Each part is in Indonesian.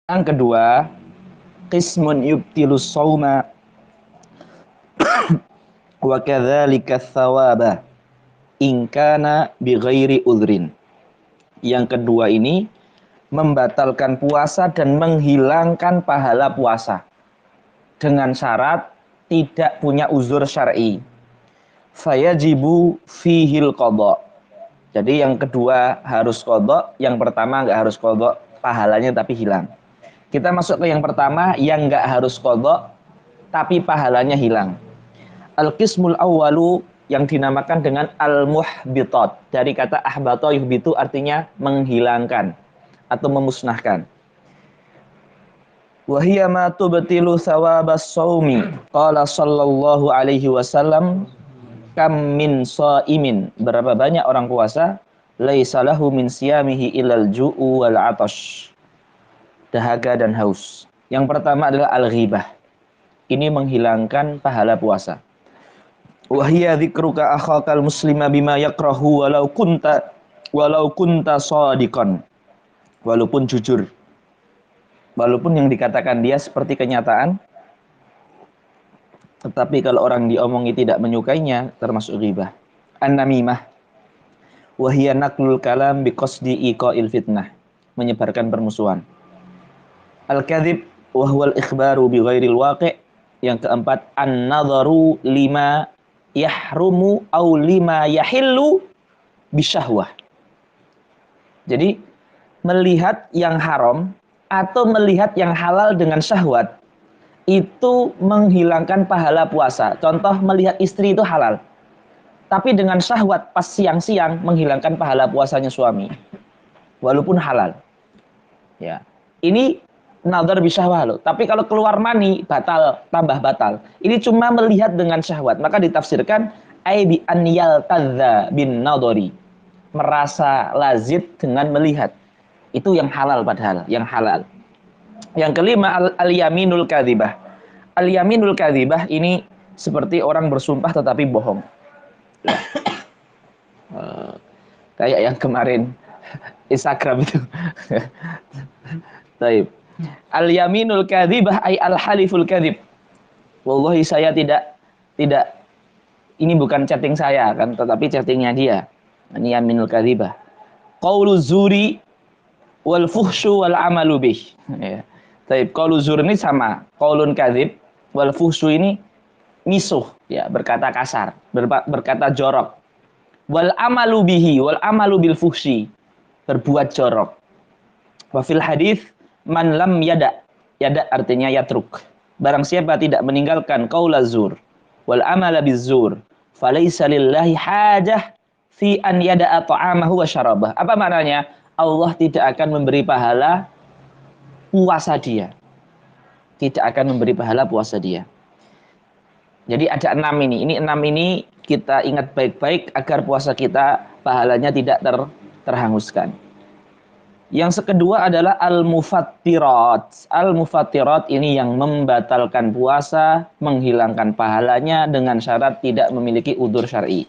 Yang kedua, qismun yubtilus shauma wa kadzalika tsawaba in kana bighairi udhrin. Yang kedua ini membatalkan puasa dan menghilangkan pahala puasa dengan syarat tidak punya uzur syar'i. Fayajibu fihil qadha. Jadi yang kedua harus qadha, yang pertama enggak harus qadha, pahalanya tapi hilang. Kita masuk ke yang pertama yang enggak harus qadha tapi pahalanya hilang. Al-qismul awwalu yang dinamakan dengan al-muhbitat. Dari kata ahbata yuhbitu artinya menghilangkan atau memusnahkan. Wa hiya ma tubtilu thawabas shaumi. Qala sallallahu alaihi wasallam, kam min shaimin. Berapa banyak orang puasa laisa lahu min siyamihi ilal ju'u wal 'atash. Dahaga dan haus. Yang pertama adalah al-ghibah. Ini menghilangkan pahala puasa. Wahia dzikruka akhakal muslima bima yakrahu walau kunta shadiqan. Walaupun jujur. Walaupun yang dikatakan dia seperti kenyataan, tetapi kalau orang diomongi tidak menyukainya termasuk ghibah. An-namimah wahia naqlul kalam biqasdi iqa'il fitnah, menyebarkan permusuhan. Al-kadzib wa huwal ikhbaru bighairil waqi'. Yang keempat, an-nadharu lima yahrumu au lima yahillu bisyahwah. Jadi melihat yang haram atau melihat yang halal dengan syahwat itu menghilangkan pahala puasa. Contoh melihat istri itu halal, tapi dengan syahwat pas siang-siang menghilangkan pahala puasanya suami walaupun halal. Ya. Ini nadhar bisyahwah loh. Tapi kalau keluar mani batal, tambah batal. Ini cuma melihat dengan syahwat. Maka ditafsirkan ai bi an yaltadza bin nadhari. Merasa lazid dengan melihat. Itu yang halal padahal, yang halal. Yang kelima al-yaminul kadzibah. Al-yaminul kadzibah ini seperti orang bersumpah tetapi bohong. Kayak yang kemarin Instagram itu. Baik. Al-yaminul kadzibah ay al-haliful kadzib. Wallahi saya tidak ini bukan chatting saya kan, tetapi chattingnya dia. Ini yaminul kadzibah. Qaulu zuri wal fuhsyu wal amalu bih. Ya. Baik, qaulu zur ini sama qaulun kadzib, wal fuhsyu ini misuh, ya, berkata kasar, berkata jorok. Wal amalu bihi, wal amalu bil fuhsyi, berbuat jorok. Wa fil hadis man lam yada artinya yatruk, barang siapa tidak meninggalkan qaula zur wal amala bizzur falaysa lillahi hajah fi an yada'a ta'amahu wa syarabah. Apa maknanya? Allah tidak akan memberi pahala puasa dia, tidak akan memberi pahala puasa dia. Jadi ada 6 ini. Ini 6 ini kita ingat baik-baik agar puasa kita pahalanya tidak terhanguskan. Yang kedua adalah al-mufattirat. Al-mufattirat ini yang membatalkan puasa, menghilangkan pahalanya dengan syarat tidak memiliki udzur syar'i.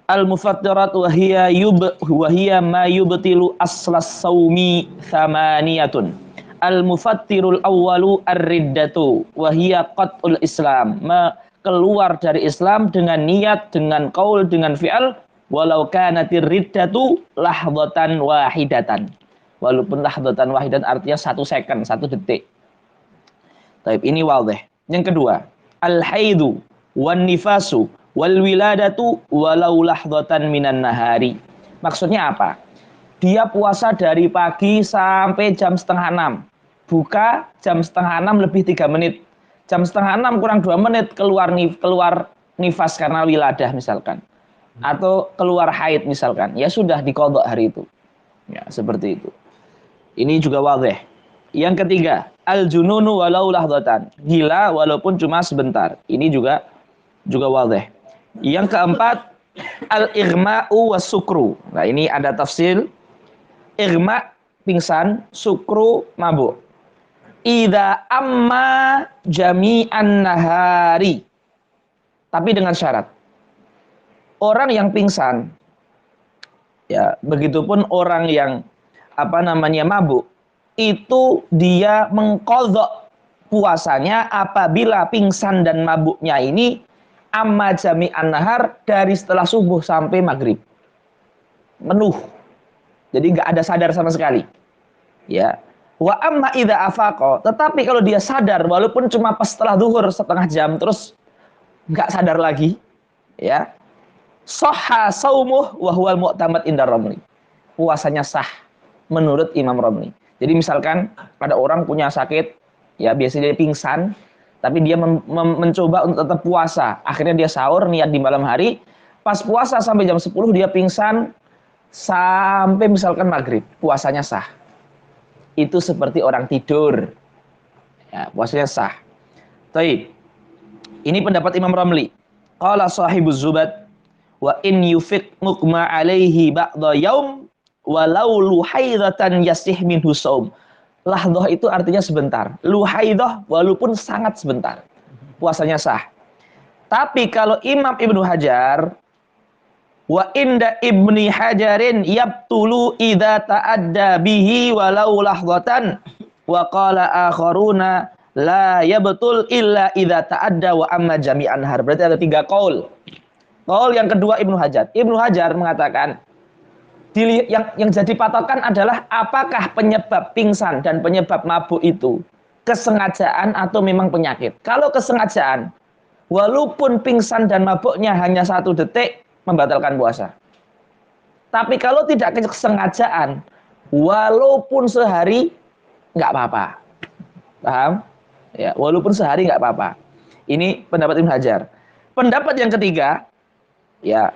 Al-mufattirat wahiyya ma yubtilu aslas saumi thamaniyatun. Al-mufattirul awwalu ar-riddatu wahiyya qat'ul islam. Keluar dari Islam dengan niat, dengan qaul, dengan fi'al. Walau kanatir riddatu lahdatan wahidatan. Walaupun lahdatan wahidatan artinya 1 second, 1 detik. Taib, ini wadih. Yang kedua, al-haidu wan nifasu wal wiladatu walau lahdatan minan nahari. Maksudnya apa? Dia puasa dari pagi sampai jam 5:30. Buka jam 5:30 lebih 3 menit. Jam 5:30 kurang 2 menit keluar nifas karena wiladah misalkan. Atau keluar haid misalkan, ya sudah diqadha hari itu. Ya, seperti itu. Ini juga wadih. Yang ketiga, al-jununu walau lahdatan. Gila walaupun cuma sebentar. Ini juga wadih. Yang keempat, al-ighma'u was-sukru. Nah, ini ada tafsir. Ighma' pingsan, sukru mabuk. Idza amma jami'an nahari. Tapi dengan syarat. Orang yang pingsan, ya, begitupun orang yang mabuk, itu dia mengqadha puasanya apabila pingsan dan mabuknya ini amma jami'an nahar, dari setelah subuh sampai maghrib. Penuh. Jadi nggak ada sadar sama sekali. Ya. Wa amma idza afaqa, tetapi kalau dia sadar walaupun cuma pas setelah zuhur setengah jam terus nggak sadar lagi, ya. Sahha saumuh wa huwal mu'tamad indar Romli. Puasanya sah menurut Imam Romli. Jadi misalkan ada orang punya sakit, ya biasanya dia pingsan, tapi dia mencoba untuk tetap puasa. Akhirnya dia sahur niat di malam hari, pas puasa sampai jam 10 dia pingsan sampai misalkan maghrib, puasanya sah. Itu seperti orang tidur. Ya, puasanya sah. Baik. Ini pendapat Imam Romli. Qala sahibuz Zubat wa in yufiq muqma alaihi ba'da yaum walau luhaidatan yasih minhu saum. Lahdoh itu artinya sebentar. Luhaidah walaupun sangat sebentar. Puasanya sah. Tapi kalau Imam Ibnu Hajar wa inda Ibni Hajarin yabtulu idza ta'adda bihi walau lahdatan wa qala akharuna la yabtul illa idza ta'adda wa amma jami'an har. Berarti ada 3 qaul. Qaul yang kedua Ibnu Hajar. Ibnu Hajar mengatakan yang jadi patokan adalah apakah penyebab pingsan dan penyebab mabuk itu kesengajaan atau memang penyakit. Kalau kesengajaan, walaupun pingsan dan mabuknya hanya 1 detik, membatalkan puasa. Tapi kalau tidak kesengajaan, walaupun sehari, nggak apa-apa. Paham? Ya, walaupun sehari nggak apa-apa. Ini pendapat Ibnu Hajar. Pendapat yang ketiga, ya,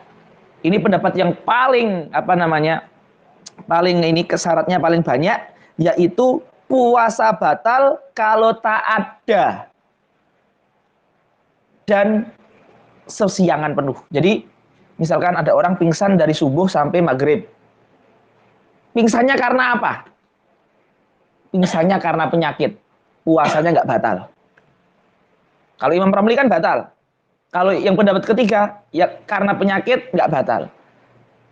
ini pendapat yang paling paling ini kesyaratnya paling banyak, yaitu puasa batal kalau tak ada dan sesiangan penuh. Jadi misalkan ada orang pingsan dari subuh sampai maghrib. Pingsannya karena apa? Pingsannya karena penyakit. Puasanya nggak batal. Kalau Imam Ramli kan batal. Kalau yang pendapat ketiga, ya karena penyakit nggak batal.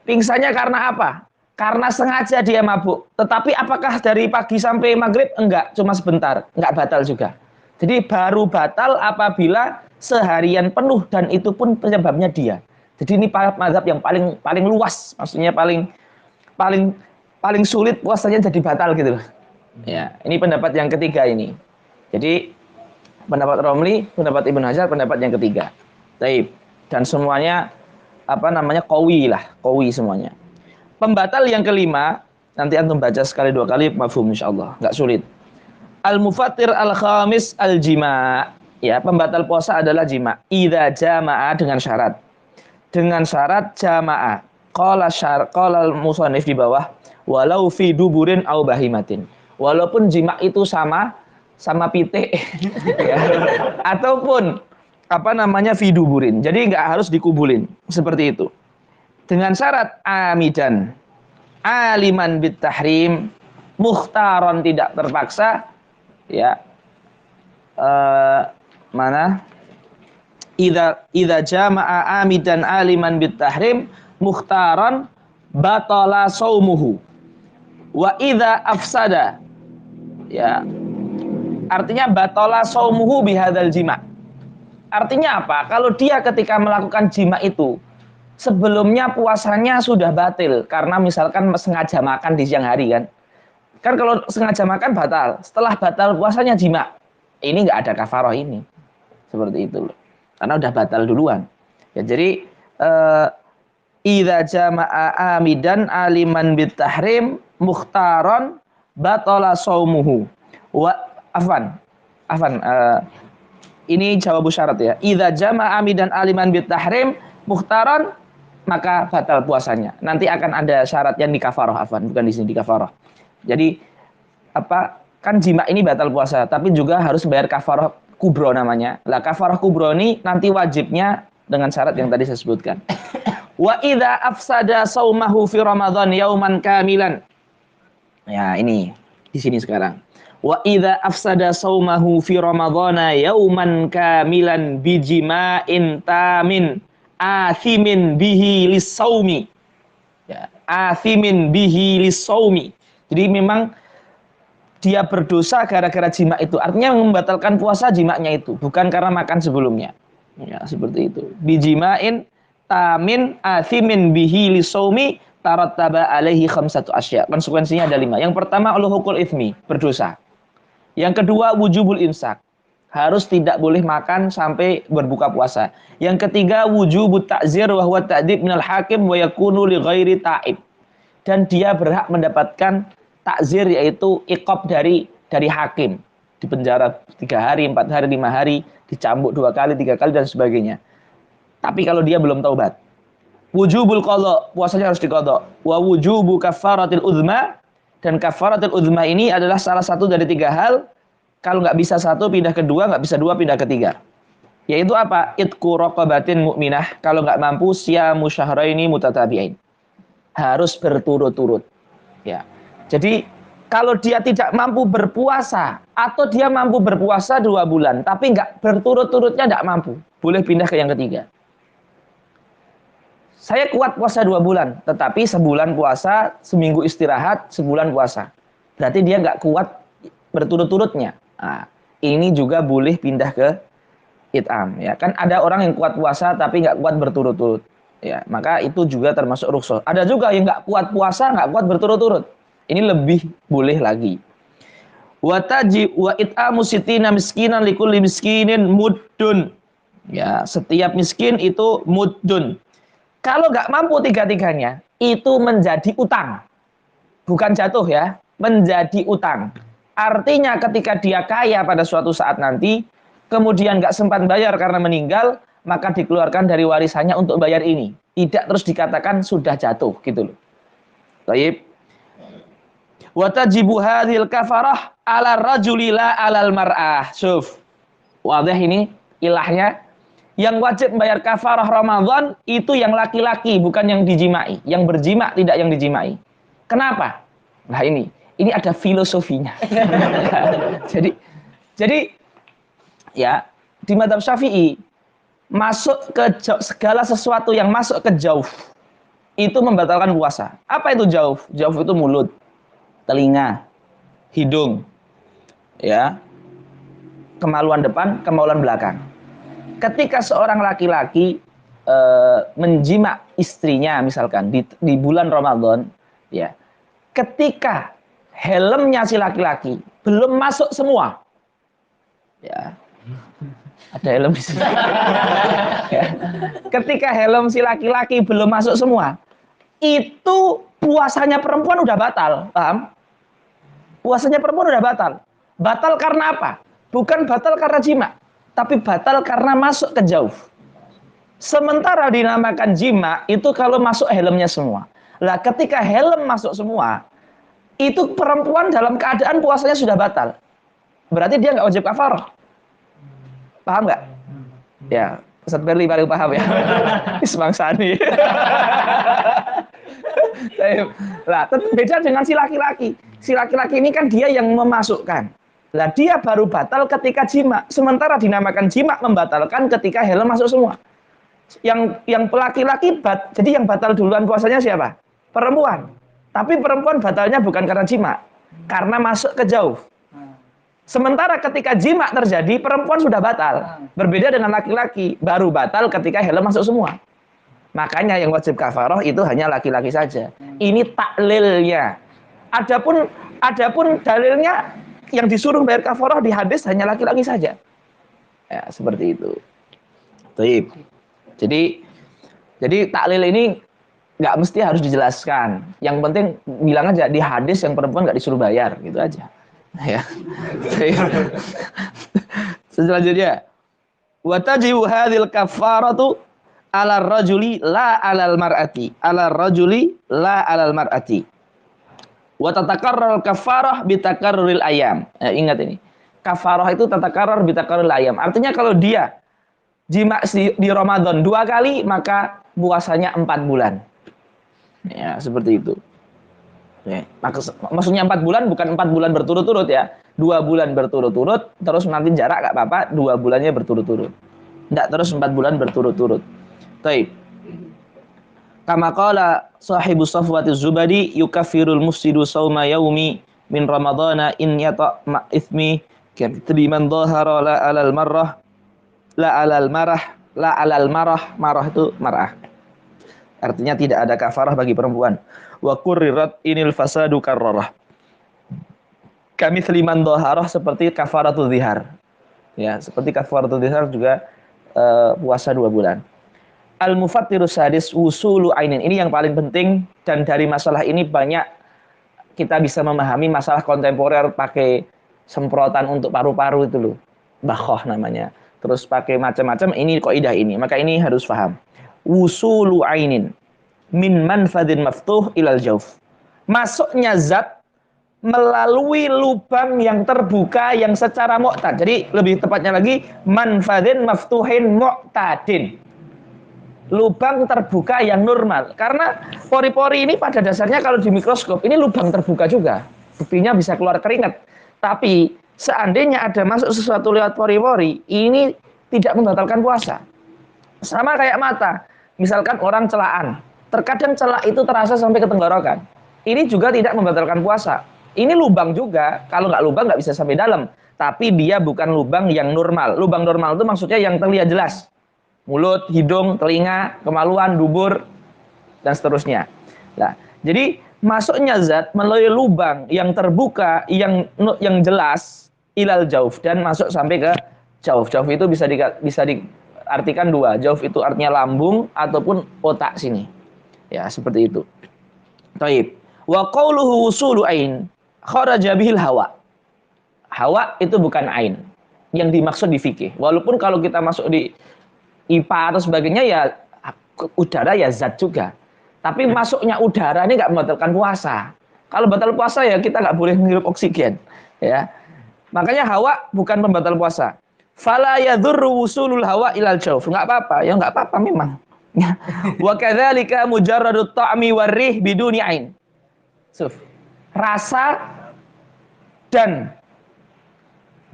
Pingsannya karena apa? Karena sengaja dia mabuk. Tetapi apakah dari pagi sampai maghrib? Enggak, cuma sebentar. Nggak batal juga. Jadi baru batal apabila seharian penuh dan itu pun penyebabnya dia. Jadi ini mazhab yang paling luas, maksudnya paling sulit puasanya jadi batal gitu loh. Ya, ini pendapat yang ketiga ini. Jadi pendapat Romli, pendapat Ibnu Hajar, pendapat yang ketiga. Taib. Dan semuanya qawi semuanya. Pembatal yang kelima, nanti antum baca sekali 2 kali mafhum insyaallah, enggak sulit. Al-mufattir al-khamis al-jima'. Ya, pembatal puasa adalah jima'. Idza jama'a dengan syarat. Dengan syarat jamaah. Qala al-musannif di bawah, walau fi duburin au bahimatin. Walaupun jima itu sama pitik ya. Ataupun fi duburin. Jadi enggak harus dikubulin, seperti itu. Dengan syarat amidan, aliman bit tahrim, mukhtaron tidak terpaksa, ya. Idza jama'a amidan aliman bit tahrim mukhtaran batala saumuhu wa idza afsada, ya, artinya batala saumuhu bihadzal jima'. Artinya apa? Kalau dia ketika melakukan jima itu sebelumnya puasanya sudah batil karena misalkan sengaja makan di siang hari kan kalau sengaja makan batal, setelah batal puasanya jima, ini nggak ada kafarah ini, seperti itu loh. Karena udah batal duluan. Ya, jadi idza jama'a amidan aliman bit tahrim mukhtaron batala saumuhu. Ini jawabu syarat ya. Idza jama'a amidan aliman bit tahrim mukhtaron, maka batal puasanya. Nanti akan ada syarat yang di kafarah, bukan di sini di kafarah. Jadi kan jima ini batal puasa, tapi juga harus bayar kafarah kubro namanya. Lah kafarah kubro ini nanti wajibnya dengan syarat yang tadi saya sebutkan. Wa idza afsada saumahu fi Ramadan yauman kamilan. Ya, ini di sini sekarang. Wa idza afsada saumahu fi Ramadhana yauman kamilan bijima'in tamin athimin bihi lisaumi. Ya, athimin bihi lisaumi. Jadi memang dia berdosa gara-gara jima itu. Artinya membatalkan puasa jimanya itu, bukan karena makan sebelumnya. Ya, seperti itu. Bijima'in tamin athimin bihi lisaumi tarattaba alaihi khamsatu asya. Konsekuensinya ada 5. Yang pertama uluhukul ithmi, berdosa. Yang kedua wujubul imsak. Harus tidak boleh makan sampai berbuka puasa. Yang ketiga wujubut ta'zir wa huwa ta'dib minal hakim wa yakunu li ghairi ta'ib. Dan dia berhak mendapatkan takzir, yaitu iqab dari hakim. Dipenjara 3 hari, 4 hari, 5 hari, dicambuk 2 kali, 3 kali dan sebagainya. Tapi kalau dia belum taubat. Wujubul qadha, puasanya harus diqadha. Wa wujubu kafaratil uzma, dan kafaratil uzma ini adalah salah satu dari 3 hal. Kalau nggak bisa 1 pindah ke 2, nggak bisa 2 pindah ke 3. Yaitu apa? Itqu raqabatin mu'minah. Kalau nggak mampu syamu syahraini mutatabi'ain. Harus berturut-turut. Ya. Jadi kalau dia tidak mampu berpuasa atau dia mampu berpuasa 2 bulan tapi nggak berturut-turutnya, nggak mampu, boleh pindah ke yang ketiga. Saya kuat puasa 2 bulan, tetapi sebulan puasa, seminggu istirahat, sebulan puasa. Berarti dia nggak kuat berturut-turutnya. Nah, ini juga boleh pindah ke it'am. Ya, kan ada orang yang kuat puasa tapi nggak kuat berturut-turut. Ya, maka itu juga termasuk rukhsah. Ada juga yang nggak kuat puasa, nggak kuat berturut-turut. Ini lebih boleh lagi. Wa it'amu sittina miskinan likulli miskinin muddun. Ya, setiap miskin itu muddun. Kalau nggak mampu 3-tiganya, itu menjadi utang. Bukan jatuh ya, menjadi utang. Artinya ketika dia kaya pada suatu saat nanti, kemudian nggak sempat bayar karena meninggal, maka dikeluarkan dari warisannya untuk bayar ini. Tidak terus dikatakan sudah jatuh, gitu loh. Baik. Wa tajibu hadhil kafarah 'ala rajuli la 'alal mar'ah. Syuf. Wadah ini ilahnya. Yang wajib membayar kafarah Ramadan itu yang laki-laki, bukan yang dijimai. Yang berjima tidak yang dijimai. Kenapa? Nah ini ada filosofinya. jadi ya, di mazhab Syafi'i masuk ke segala sesuatu yang masuk ke jauh itu membatalkan puasa. Apa itu jauh? Jauh itu mulut, telinga, hidung, ya, kemaluan depan, kemaluan belakang. Ketika seorang laki-laki menjima istrinya misalkan di bulan Ramadan, ya, ketika helmnya si laki-laki belum masuk semua, ya, ada helm di sini. Ya. Ketika helm si laki-laki belum masuk semua, itu puasanya perempuan udah batal, paham? Puasanya perempuan udah batal. Batal karena apa? Bukan batal karena jima, tapi batal karena masuk ke jauh. Sementara dinamakan jima itu kalau masuk helmnya semua. Lah ketika helm masuk semua, itu perempuan dalam keadaan puasanya sudah batal. Berarti dia nggak wajib kafarah. Paham nggak? Ya, Ustaz Berli paling paham ya. Ismang Sani. Lah, beda dengan si laki-laki. Si laki-laki ini kan dia yang memasukkan. Lah dia baru batal ketika jima. Sementara dinamakan jima membatalkan ketika helm masuk semua. Yang laki-laki jadi yang batal duluan puasanya siapa? Perempuan. Tapi perempuan batalnya bukan karena jima, karena masuk ke jauh. Sementara ketika jima terjadi, perempuan sudah batal. Berbeda dengan laki-laki, baru batal ketika helm masuk semua. Makanya yang wajib kafarah itu hanya laki-laki saja. Ini taklilnya. Adapun dalilnya yang disuruh bayar kafarah di hadis hanya laki-laki saja. Ya, seperti itu. Baik. Jadi taklil ini nggak mesti harus dijelaskan. Yang penting bilang aja di hadis yang perempuan nggak disuruh bayar, gitu aja. Ya. Selanjutnya, wa tajibu hadhil kafaratu 'ala rajuli la 'alal mar'ati. 'Ala rajuli la 'alal mar'ati. Wa tatakarrar kafarah bi takarruril ayam. Ingat ini. Kafarah itu tatakarrar bi takarruril ayam. Artinya kalau dia jima di Ramadan 2 kali, maka puasanya 4 bulan. Ya, seperti itu. Ya, maksudnya 4 bulan bukan 4 bulan berturut-turut ya. 2 bulan berturut-turut, terus nanti jarak gak apa-apa, 2 bulannya berturut-turut. Tidak terus 4 bulan berturut-turut. Baik. Kama qala sahibu Safwatiz Zubadi yukaffirul mufsidu shauma yaumi min ramadhana in yata ma ithmi kamithli man dhahara la alal marrah la alal marah la alal marah, marah itu marah. Artinya tidak ada kafarah bagi perempuan. Wa qurrirat inil fasadu karrarah. Kamithli man dhahara seperti kafaratul zihar. Ya, seperti kafaratul zihar juga puasa 2 bulan. Al-mufattirus sadis wusulu ainin. Ini yang paling penting, dan dari masalah ini banyak kita bisa memahami masalah kontemporer pakai semprotan untuk paru-paru itu loh. Bakhoh namanya. Terus pakai macam-macam, ini kaidah ini. Maka ini harus paham. Wusulu ainin min manfadin maftuh ilal jauf. Masuknya zat melalui lubang yang terbuka yang secara mu'tad. Jadi lebih tepatnya lagi manfadin maftuhin mu'tadin. Lubang terbuka yang normal. Karena pori-pori ini pada dasarnya kalau di mikroskop ini lubang terbuka juga. Buktinya bisa keluar keringat. Tapi seandainya ada masuk sesuatu lewat pori-pori, ini tidak membatalkan puasa. Sama kayak mata. Misalkan orang celaan. Terkadang celak itu terasa sampai ke tenggorokan. Ini juga tidak membatalkan puasa. Ini lubang juga. Kalau nggak lubang nggak bisa sampai dalam. Tapi dia bukan lubang yang normal. Lubang normal itu maksudnya yang terlihat jelas. Mulut, hidung, telinga, kemaluan, dubur, dan seterusnya. Nah, jadi masuknya zat melalui lubang yang terbuka, yang jelas, ilal jauf, dan masuk sampai ke jauf. Jauf itu bisa diartikan 2. Jauf itu artinya lambung ataupun otak sini. Ya, seperti itu. Taib. Wa qauluhu wusulu ain kharaja bihil hawa. Hawa itu bukan ain yang dimaksud di fikih. Walaupun kalau kita masuk di IPA atau sebagainya ya udara ya zat juga. Tapi masuknya udara ini nggak membatalkan puasa. Kalau batal puasa ya kita nggak boleh menghirup oksigen. Ya, makanya hawa bukan pembatal puasa. Fala yadhurru wusulul hawa ilal jauf. Nggak apa-apa, ya nggak apa-apa memang. Wa kadzalika mujarradut ta'mi warrih biduni ain. Rasa dan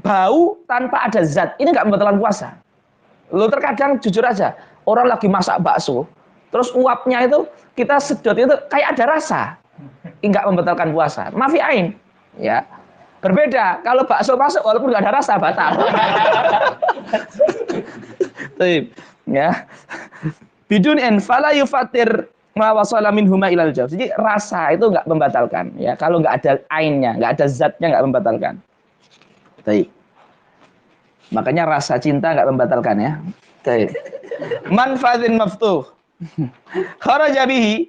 bau tanpa ada zat ini nggak membatalkan puasa. Lo terkadang jujur aja, orang lagi masak bakso, terus uapnya itu kita sedot itu kayak ada rasa, nggak membatalkan puasa. Mafi ain, ya. Berbeda kalau bakso masuk walaupun nggak ada rasa batal. Ya. Bidun en fala yufatir ma wasala minhuma ilal jauf. Jadi rasa itu nggak membatalkan, ya. Kalau nggak ada ainnya, nggak ada zatnya nggak membatalkan. Baik. Makanya rasa cinta nggak membatalkan ya. Baik. Manfadin maftuh. Kharaja bihi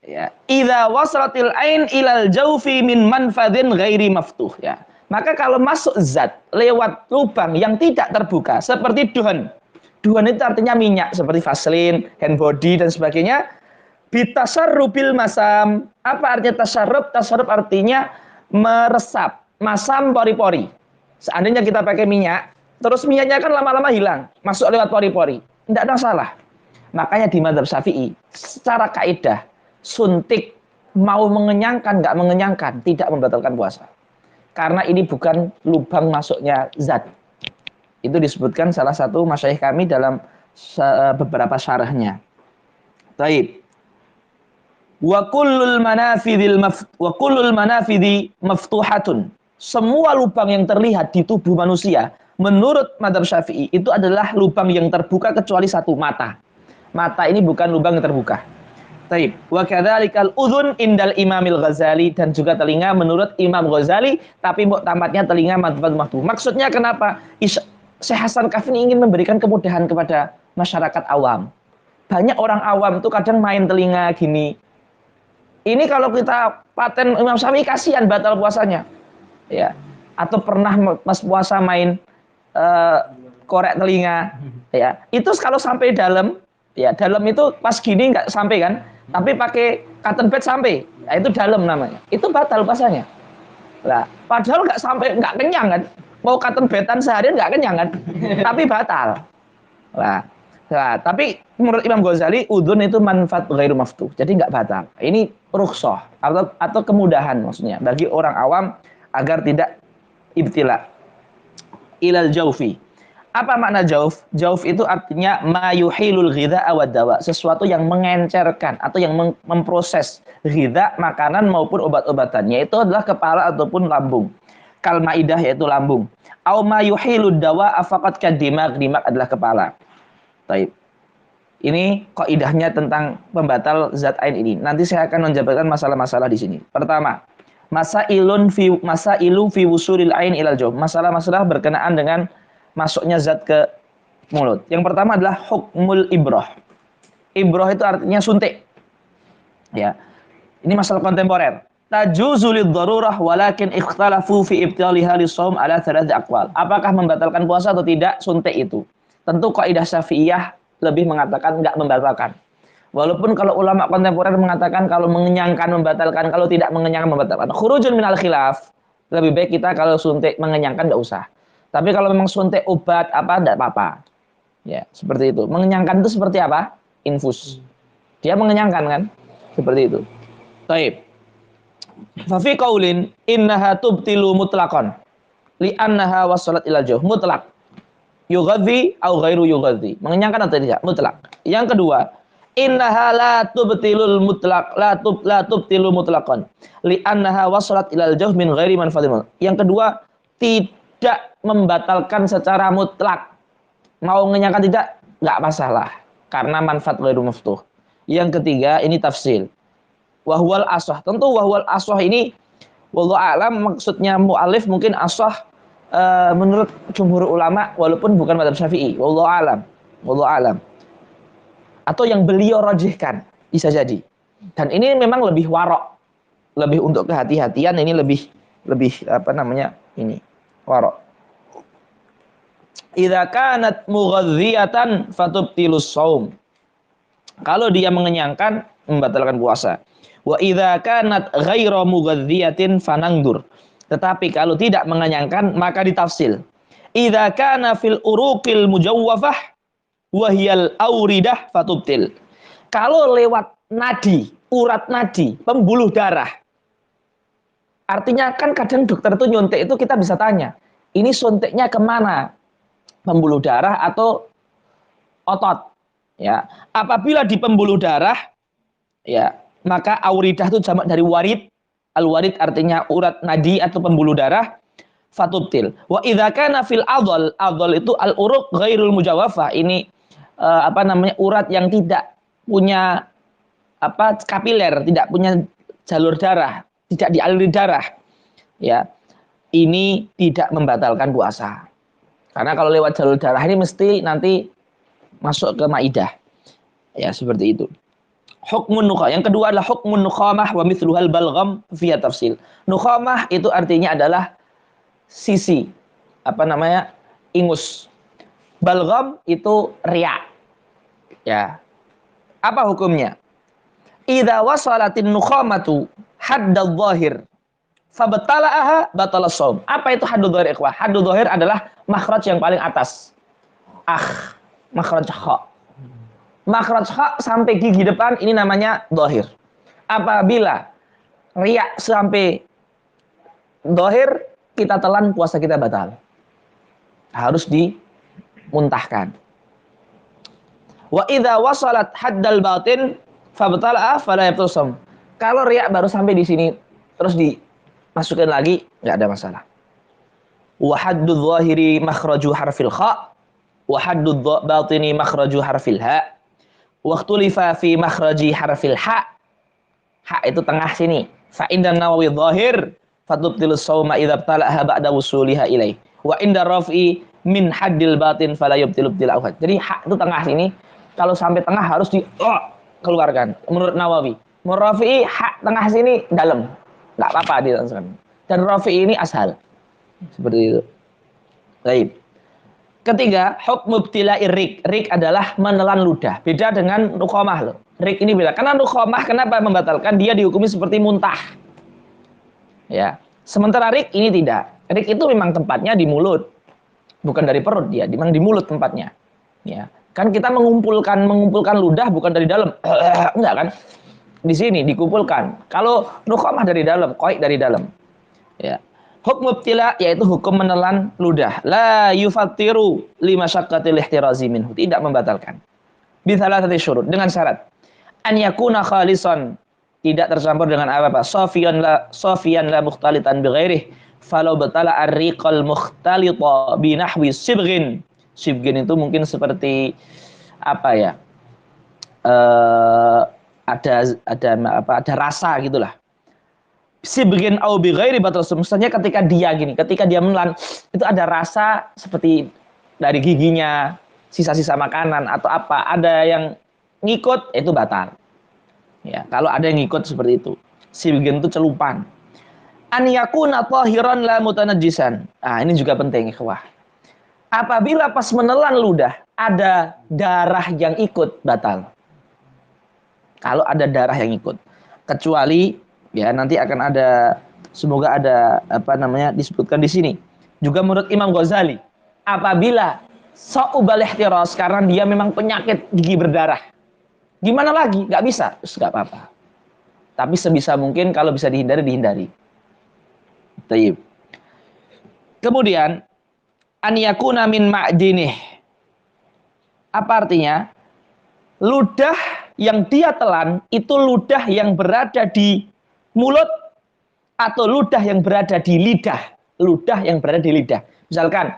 ya. Idza wasalatil ain ilal jaufi min manfadin ghairi maftuh ya. Maka kalau masuk zat lewat lubang yang tidak terbuka seperti duhan. Duhan itu artinya minyak seperti vaselin, hand body dan sebagainya. Bitasarrubil masam. Apa artinya tasarrub? Tasarrub artinya meresap, masam pori-pori. Seandainya kita pakai minyak, terus minyaknya kan lama-lama hilang, masuk lewat pori-pori. Tidak ada masalah. Makanya di mazhab Syafi'i, secara kaidah, suntik mau mengenyangkan, nggak mengenyangkan, tidak membatalkan puasa. Karena ini bukan lubang masuknya zat. Itu disebutkan salah satu masyayikh kami dalam beberapa syarahnya. Taib. Wa kullul manafidhi maftuhatun. Semua lubang yang terlihat di tubuh manusia menurut mazhab Syafi'i itu adalah lubang yang terbuka kecuali satu, mata. Mata ini bukan lubang yang terbuka. Taib. Wa kadzalikal udhun indal Imamil Ghazali, dan juga telinga menurut Imam Ghazali, tapi tampaknya telinga maftuh. Maksudnya kenapa? Syekh Hasan Kaffi ingin memberikan kemudahan kepada masyarakat awam. Banyak orang awam tuh kadang main telinga gini. Ini kalau kita paten Imam Syafi'i kasihan batal puasanya. Ya. Atau pernah mas puasa main korek telinga, ya. Itu kalau sampai dalam, ya dalam itu pas gini nggak sampai kan, tapi pakai cotton bed sampai, ya, itu dalam namanya. Itu batal puasanya. Lah, padahal nggak sampai, nggak kenyang kan. Mau cotton bedan seharian nggak kenyang kan, tapi batal. Nah, tapi menurut Imam Ghazali udhun itu manfaat ghairu maftuh, jadi nggak batal. Ini rukhsah atau kemudahan maksudnya bagi orang awam agar tidak ibtila. Ilal jaufi. Apa makna jauf? Jauf itu artinya mayuhilul ghidha awad dawa, sesuatu yang mengencerkan atau yang memproses ghidha, makanan maupun obat-obatan, yaitu adalah kepala ataupun lambung. Kal maidah yaitu lambung. Au mayuhilud dawa afaqat kadimak, dimak adalah kepala. Baik. Ini kaidahnya tentang pembatal zat ain ini. Nanti saya akan menjabarkan masalah-masalah di sini. Pertama, masailu fi wusulil ain ilal jauf. Masalah-masalah berkenaan dengan masuknya zat ke mulut. Yang pertama adalah hukmul ibrah. Ibrah itu artinya suntik. Ya. Ini masalah kontemporer. Tajuzu lid-darurah walakin ikhtalafu fi ibtaliha lis-shaum ala thalath aqwal. Apakah membatalkan puasa atau tidak suntik itu? Tentu kaidah Syafi'iyah lebih mengatakan enggak membatalkan. Walaupun kalau ulama kontemporer mengatakan kalau mengenyangkan membatalkan, kalau tidak mengenyangkan membatalkan. Khurujun minal khilaf. Lebih baik kita kalau suntik mengenyangkan enggak usah. Tapi kalau memang suntik obat apa enggak apa-apa. Ya, seperti itu. Mengenyangkan itu seperti apa? Infus. Dia mengenyangkan kan? Seperti itu. Baik. Fa fi qaulin innaha tubtilu mutlaqan li'annaha wasalat ila jauh mutlaq. Yughadhi au ghairu yughadhi. Mengenyangkan atau tidak? Mutlaq. Yang kedua, innaha la tubtilul mutlaq la tubtilu mutlaqan li'annaha wasalat ila jauh min ghairi manfaatih. Yang kedua, tidak membatalkan secara mutlak. Mau mengenyangkan tidak? Enggak masalah. Karena manfaat ghairu maftuh. Yang ketiga, ini tafsil. Wahwal asah. Tentu wahwal asah ini wallahu a'lam maksudnya mu'alif mungkin asah menurut jumhur ulama walaupun bukan madzhab Syafi'i. Wallahu a'lam. Wallahu a'lam. Atau yang beliau rajihkan bisa jadi. Dan ini memang lebih warok. Lebih untuk kehati-hatian, ini lebih apa namanya? Ini warok. Idza kanat mughadhiyatan fatubtilus shaum. Kalau dia mengenyangkan membatalkan puasa. Wa idza kanat ghairu mughadhiyatin fanangdur. Tetapi kalau tidak mengenyangkan maka ditafsil. Idza kana fil uruqil mujawwafah wa hiyal auridah fatubtil. Kalau lewat nadi, urat nadi, pembuluh darah. Artinya kan kadang dokter itu nyuntik itu kita bisa tanya, ini suntiknya kemana? Pembuluh darah atau otot? Ya, apabila di pembuluh darah, ya, maka auridah itu jamak dari warid. Al-warid artinya urat nadi atau pembuluh darah. Fatubtil. Wa idza kana fil adhal, adhal itu al-uruq ghairul mujawwafah. Ini apa namanya? Urat yang tidak punya apa? Kapiler, tidak punya jalur darah, tidak dialiri darah. Ya. Ini tidak membatalkan puasa. Karena kalau lewat jalur darah ini mesti nanti masuk ke maidah. Ya, seperti itu. Hukmun nukhamah. Yang kedua adalah hukmun nukhamah wa mithluhal balgham fi tafsil. Nukhamah itu artinya adalah sisi apa namanya? Ingus. Balgham itu riak. Ya. Apa hukumnya? Idza wasalatin nukhamatu haddadz zahir fabatala'aha batala shaum. Apa itu haddudz zahir ikhwah? Haddudz zahir adalah makhraj yang paling atas. Makhraj kha. Makhraj kha sampai gigi depan ini namanya zahir. Apabila riak sampai zahir kita telan, puasa kita batal. Harus dimuntahkan. Wa idza wasalat haddal batin fabatala'a fala yabtul shaum. Kalau riak baru sampai di sini terus dimasukkan lagi, enggak ada masalah. Wa haddudz zahiri makhraju harfil kha wa haddudz batini makhraju harfil ha. Waqtulifa fi makhraji harfil ha. Ha itu tengah sini. Fa indan Nawawi zahir fatubtilus shauma idza tala'aha ba'da wusuliha ilaih. Wa inda raf'i min haddil batin fala yubtilu tilawat. Jadi ha itu tengah sini. Kalau sampai tengah harus dikeluarkan menurut Nawawi. Menurut Rafi'i ha tengah sini dalam. Enggak apa-apa dilangsungkan. Dan Rafi'i ini ashal. Seperti itu. Baik. Ketiga, hukm ibtila'ir rik. Rik adalah menelan ludah. Beda dengan nukhamah loh. Rik ini beda. Karena nukhamah kenapa membatalkan? Dia dihukumi seperti muntah. Ya. Sementara rik ini tidak. Rik itu memang tempatnya di mulut. Bukan dari perut dia, memang di mulut tempatnya. Ya. Kan kita mengumpulkan ludah bukan dari dalam. Enggak kan? Di sini dikumpulkan. Kalau nukhamah dari dalam, qaid dari dalam. Ya. Hukum ibtila yaitu hukum menelan ludah. La yufattiru lima syakkatil ihtirazi minhu. Tidak membatalkan. Bisalatati syurut. Dengan syarat. An yakuna khalisan. Tidak tercampur dengan apa-apa. Sofian la mukhtalitan bighairih. Falau batala ar-riqal mukhtalita binahwi sibghin. Sibghin itu mungkin seperti apa ya? Ada rasa gitulah. Sibghin au bighairi batal. Maksudnya ketika dia menelan itu ada rasa seperti dari giginya, sisa-sisa makanan atau apa, ada yang ngikut itu batal. Ya, kalau ada yang ngikut seperti itu. Sibghin itu celupan. An yakuna tahiran la mutanajjisan. Ah, ini juga penting, ikhwah. Apabila pas menelan ludah ada darah yang ikut, batal. Kalau ada darah yang ikut. Kecuali ya nanti akan ada, semoga ada disebutkan di sini. Juga menurut Imam Ghazali, apabila sa'ubal ihtiras karena dia memang penyakit gigi berdarah. Gimana lagi? Nggak bisa, terus nggak apa-apa. Tapi sebisa mungkin kalau bisa dihindari. Taib. Kemudian an yakuna min ma'dinih. Apa artinya? Ludah yang dia telan itu ludah yang berada di mulut atau ludah yang berada di lidah. Ludah yang berada di lidah. Misalkan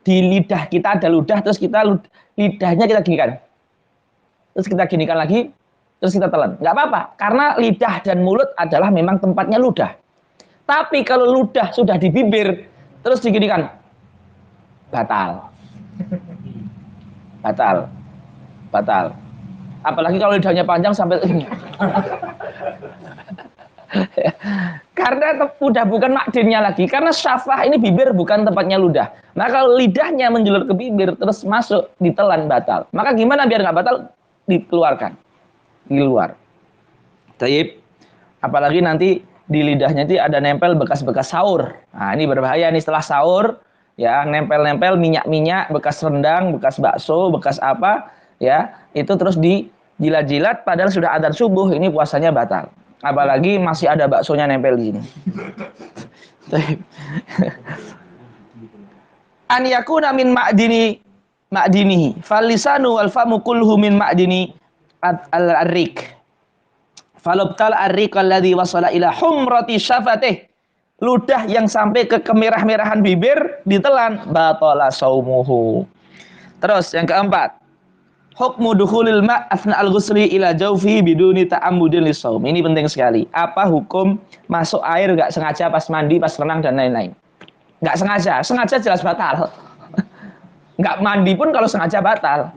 di lidah kita ada ludah, terus lidahnya kita ginikan. Terus kita ginikan lagi, terus kita telan. Nggak apa-apa, karena lidah dan mulut adalah memang tempatnya ludah. Tapi kalau ludah sudah di bibir, terus diginikan, batal. Batal. Apalagi kalau lidahnya panjang sampai ini. Karena udah bukan makdinnya lagi. Karena syafah ini bibir bukan tempatnya ludah. Maka kalau lidahnya menjulur ke bibir terus masuk ditelan, batal. Maka gimana biar nggak batal? Dikeluarkan. Di luar. Taib. Apalagi nanti di lidahnya itu ada nempel bekas-bekas sahur. Nah, ini berbahaya nih setelah sahur. Ya, nempel-nempel minyak-minyak, bekas rendang, bekas bakso, bekas apa, ya, itu terus dijilat-jilat padahal sudah adzan subuh, ini puasanya batal. Apalagi masih ada baksonya nempel di sini. An yakuna min ma'dinihi fal lisanu wal famu kulluhu min ma'dini al-arrik. Falabtal arrik alladhi wasala ila humrati syafatih. Ludah yang sampai ke kemerah-merahan bibir ditelan, batala saumuhu. Terus yang keempat, hukmu dukhulil ma' athna al-ghusli ila jawfihi biduni ta'ammudin lisaum. Ini penting sekali. Apa hukum masuk air enggak sengaja pas mandi, pas renang dan lain-lain? Enggak sengaja. Sengaja jelas batal. Enggak mandi pun kalau sengaja batal.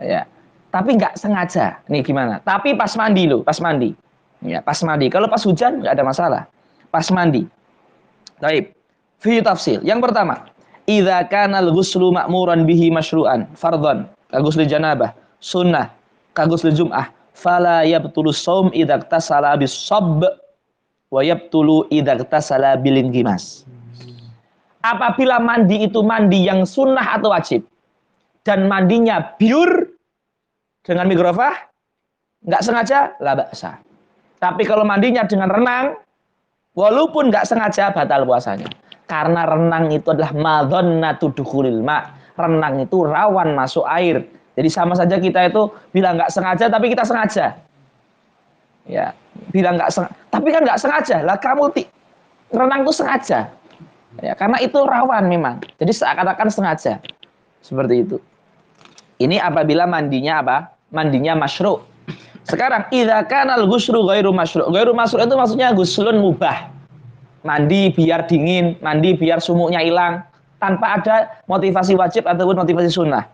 Ya. Tapi enggak sengaja. Nih gimana? Tapi pas mandi loh, pas mandi. Ya, pas mandi. Kalau pas hujan enggak ada masalah. Pas mandi. Baik. Fi tafsil. Yang pertama, idza kana al-ghuslu ma'muran bihi masyru'an fardhan, ka ghusli janabah, sunnah, ka ghusli jum'ah, fala yabtulu shaum idza iktasala bis-shabb wa yabtulu idza iktasala bil-ingimas. Apabila mandi itu mandi yang sunnah atau wajib dan mandinya biur dengan mikrofah, enggak sengaja, la ba'sa. Tapi kalau mandinya dengan renang, walaupun nggak sengaja, batal puasanya. Karena renang itu adalah madhonnatu dukhulil ma'. Renang itu rawan masuk air. Jadi sama saja kita itu bilang nggak sengaja, tapi kita sengaja. Ya, bilang nggak sengaja, tapi kan nggak sengaja. Lah kamu renang itu sengaja. Ya, karena itu rawan memang. Jadi seakan-akan sengaja. Seperti itu. Ini apabila mandinya apa? Mandinya masyru'. Sekarang idza kana al-ghuslu ghairu masyru'. Ghairu masyru' itu maksudnya ghuslun mubah. Mandi biar dingin, mandi biar sumuknya hilang tanpa ada motivasi wajib ataupun motivasi sunnah.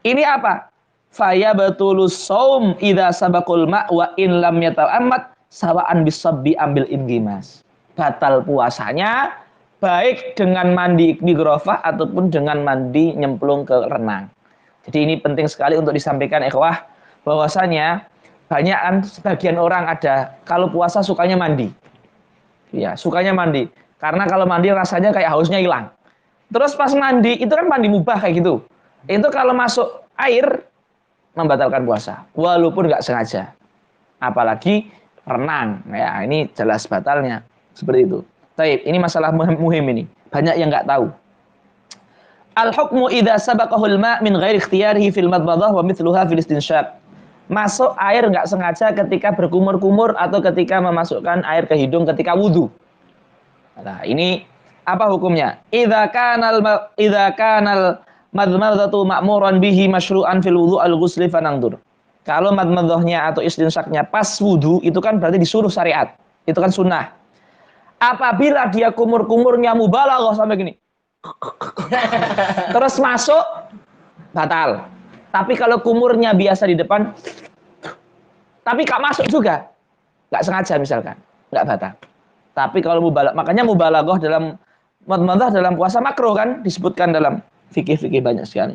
Ini apa? Faya batulus saum idza sabaqul ma' wa in lam yata'ammad sawa'an bisabbi ambil ingimas. Batal puasanya baik dengan mandi migrofah ataupun dengan mandi nyemplung ke renang. Jadi ini penting sekali untuk disampaikan ikhwah bahwasanya banyak sebagian orang ada kalau puasa sukanya mandi. Ya, sukanya mandi. Karena kalau mandi rasanya kayak hausnya hilang. Terus pas mandi, itu kan mandi mubah kayak gitu. Itu kalau masuk air membatalkan puasa walaupun nggak sengaja. Apalagi renang. Ya, ini jelas batalnya. Seperti itu. Taib, ini masalah muhim ini. Banyak yang nggak tahu. Al-hukmu idza sabaqahul ma' min ghairi ikhtiyarihi fil madmadah wa mithluha fil istinsyaq. Masuk air nggak sengaja ketika berkumur-kumur atau ketika memasukkan air ke hidung ketika wudu. Nah, ini apa hukumnya? Idza kanal madmadatu ma'muran bihi masyru'an fil wudu al-ghusli fanandur. Kalau madmadahnya atau istinsyaqnya pas wudu, itu kan berarti disuruh syariat. Itu kan sunnah. Apabila dia kumur-kumurnya mubalaghah sampai gini, terus masuk, batal. Tapi kalau kumurnya biasa di depan, tapi gak masuk juga, gak sengaja misalkan, gak batal. Tapi kalau makanya mubalaghah dalam madmadah dalam puasa makruh kan, disebutkan dalam fikih-fikih banyak sekali.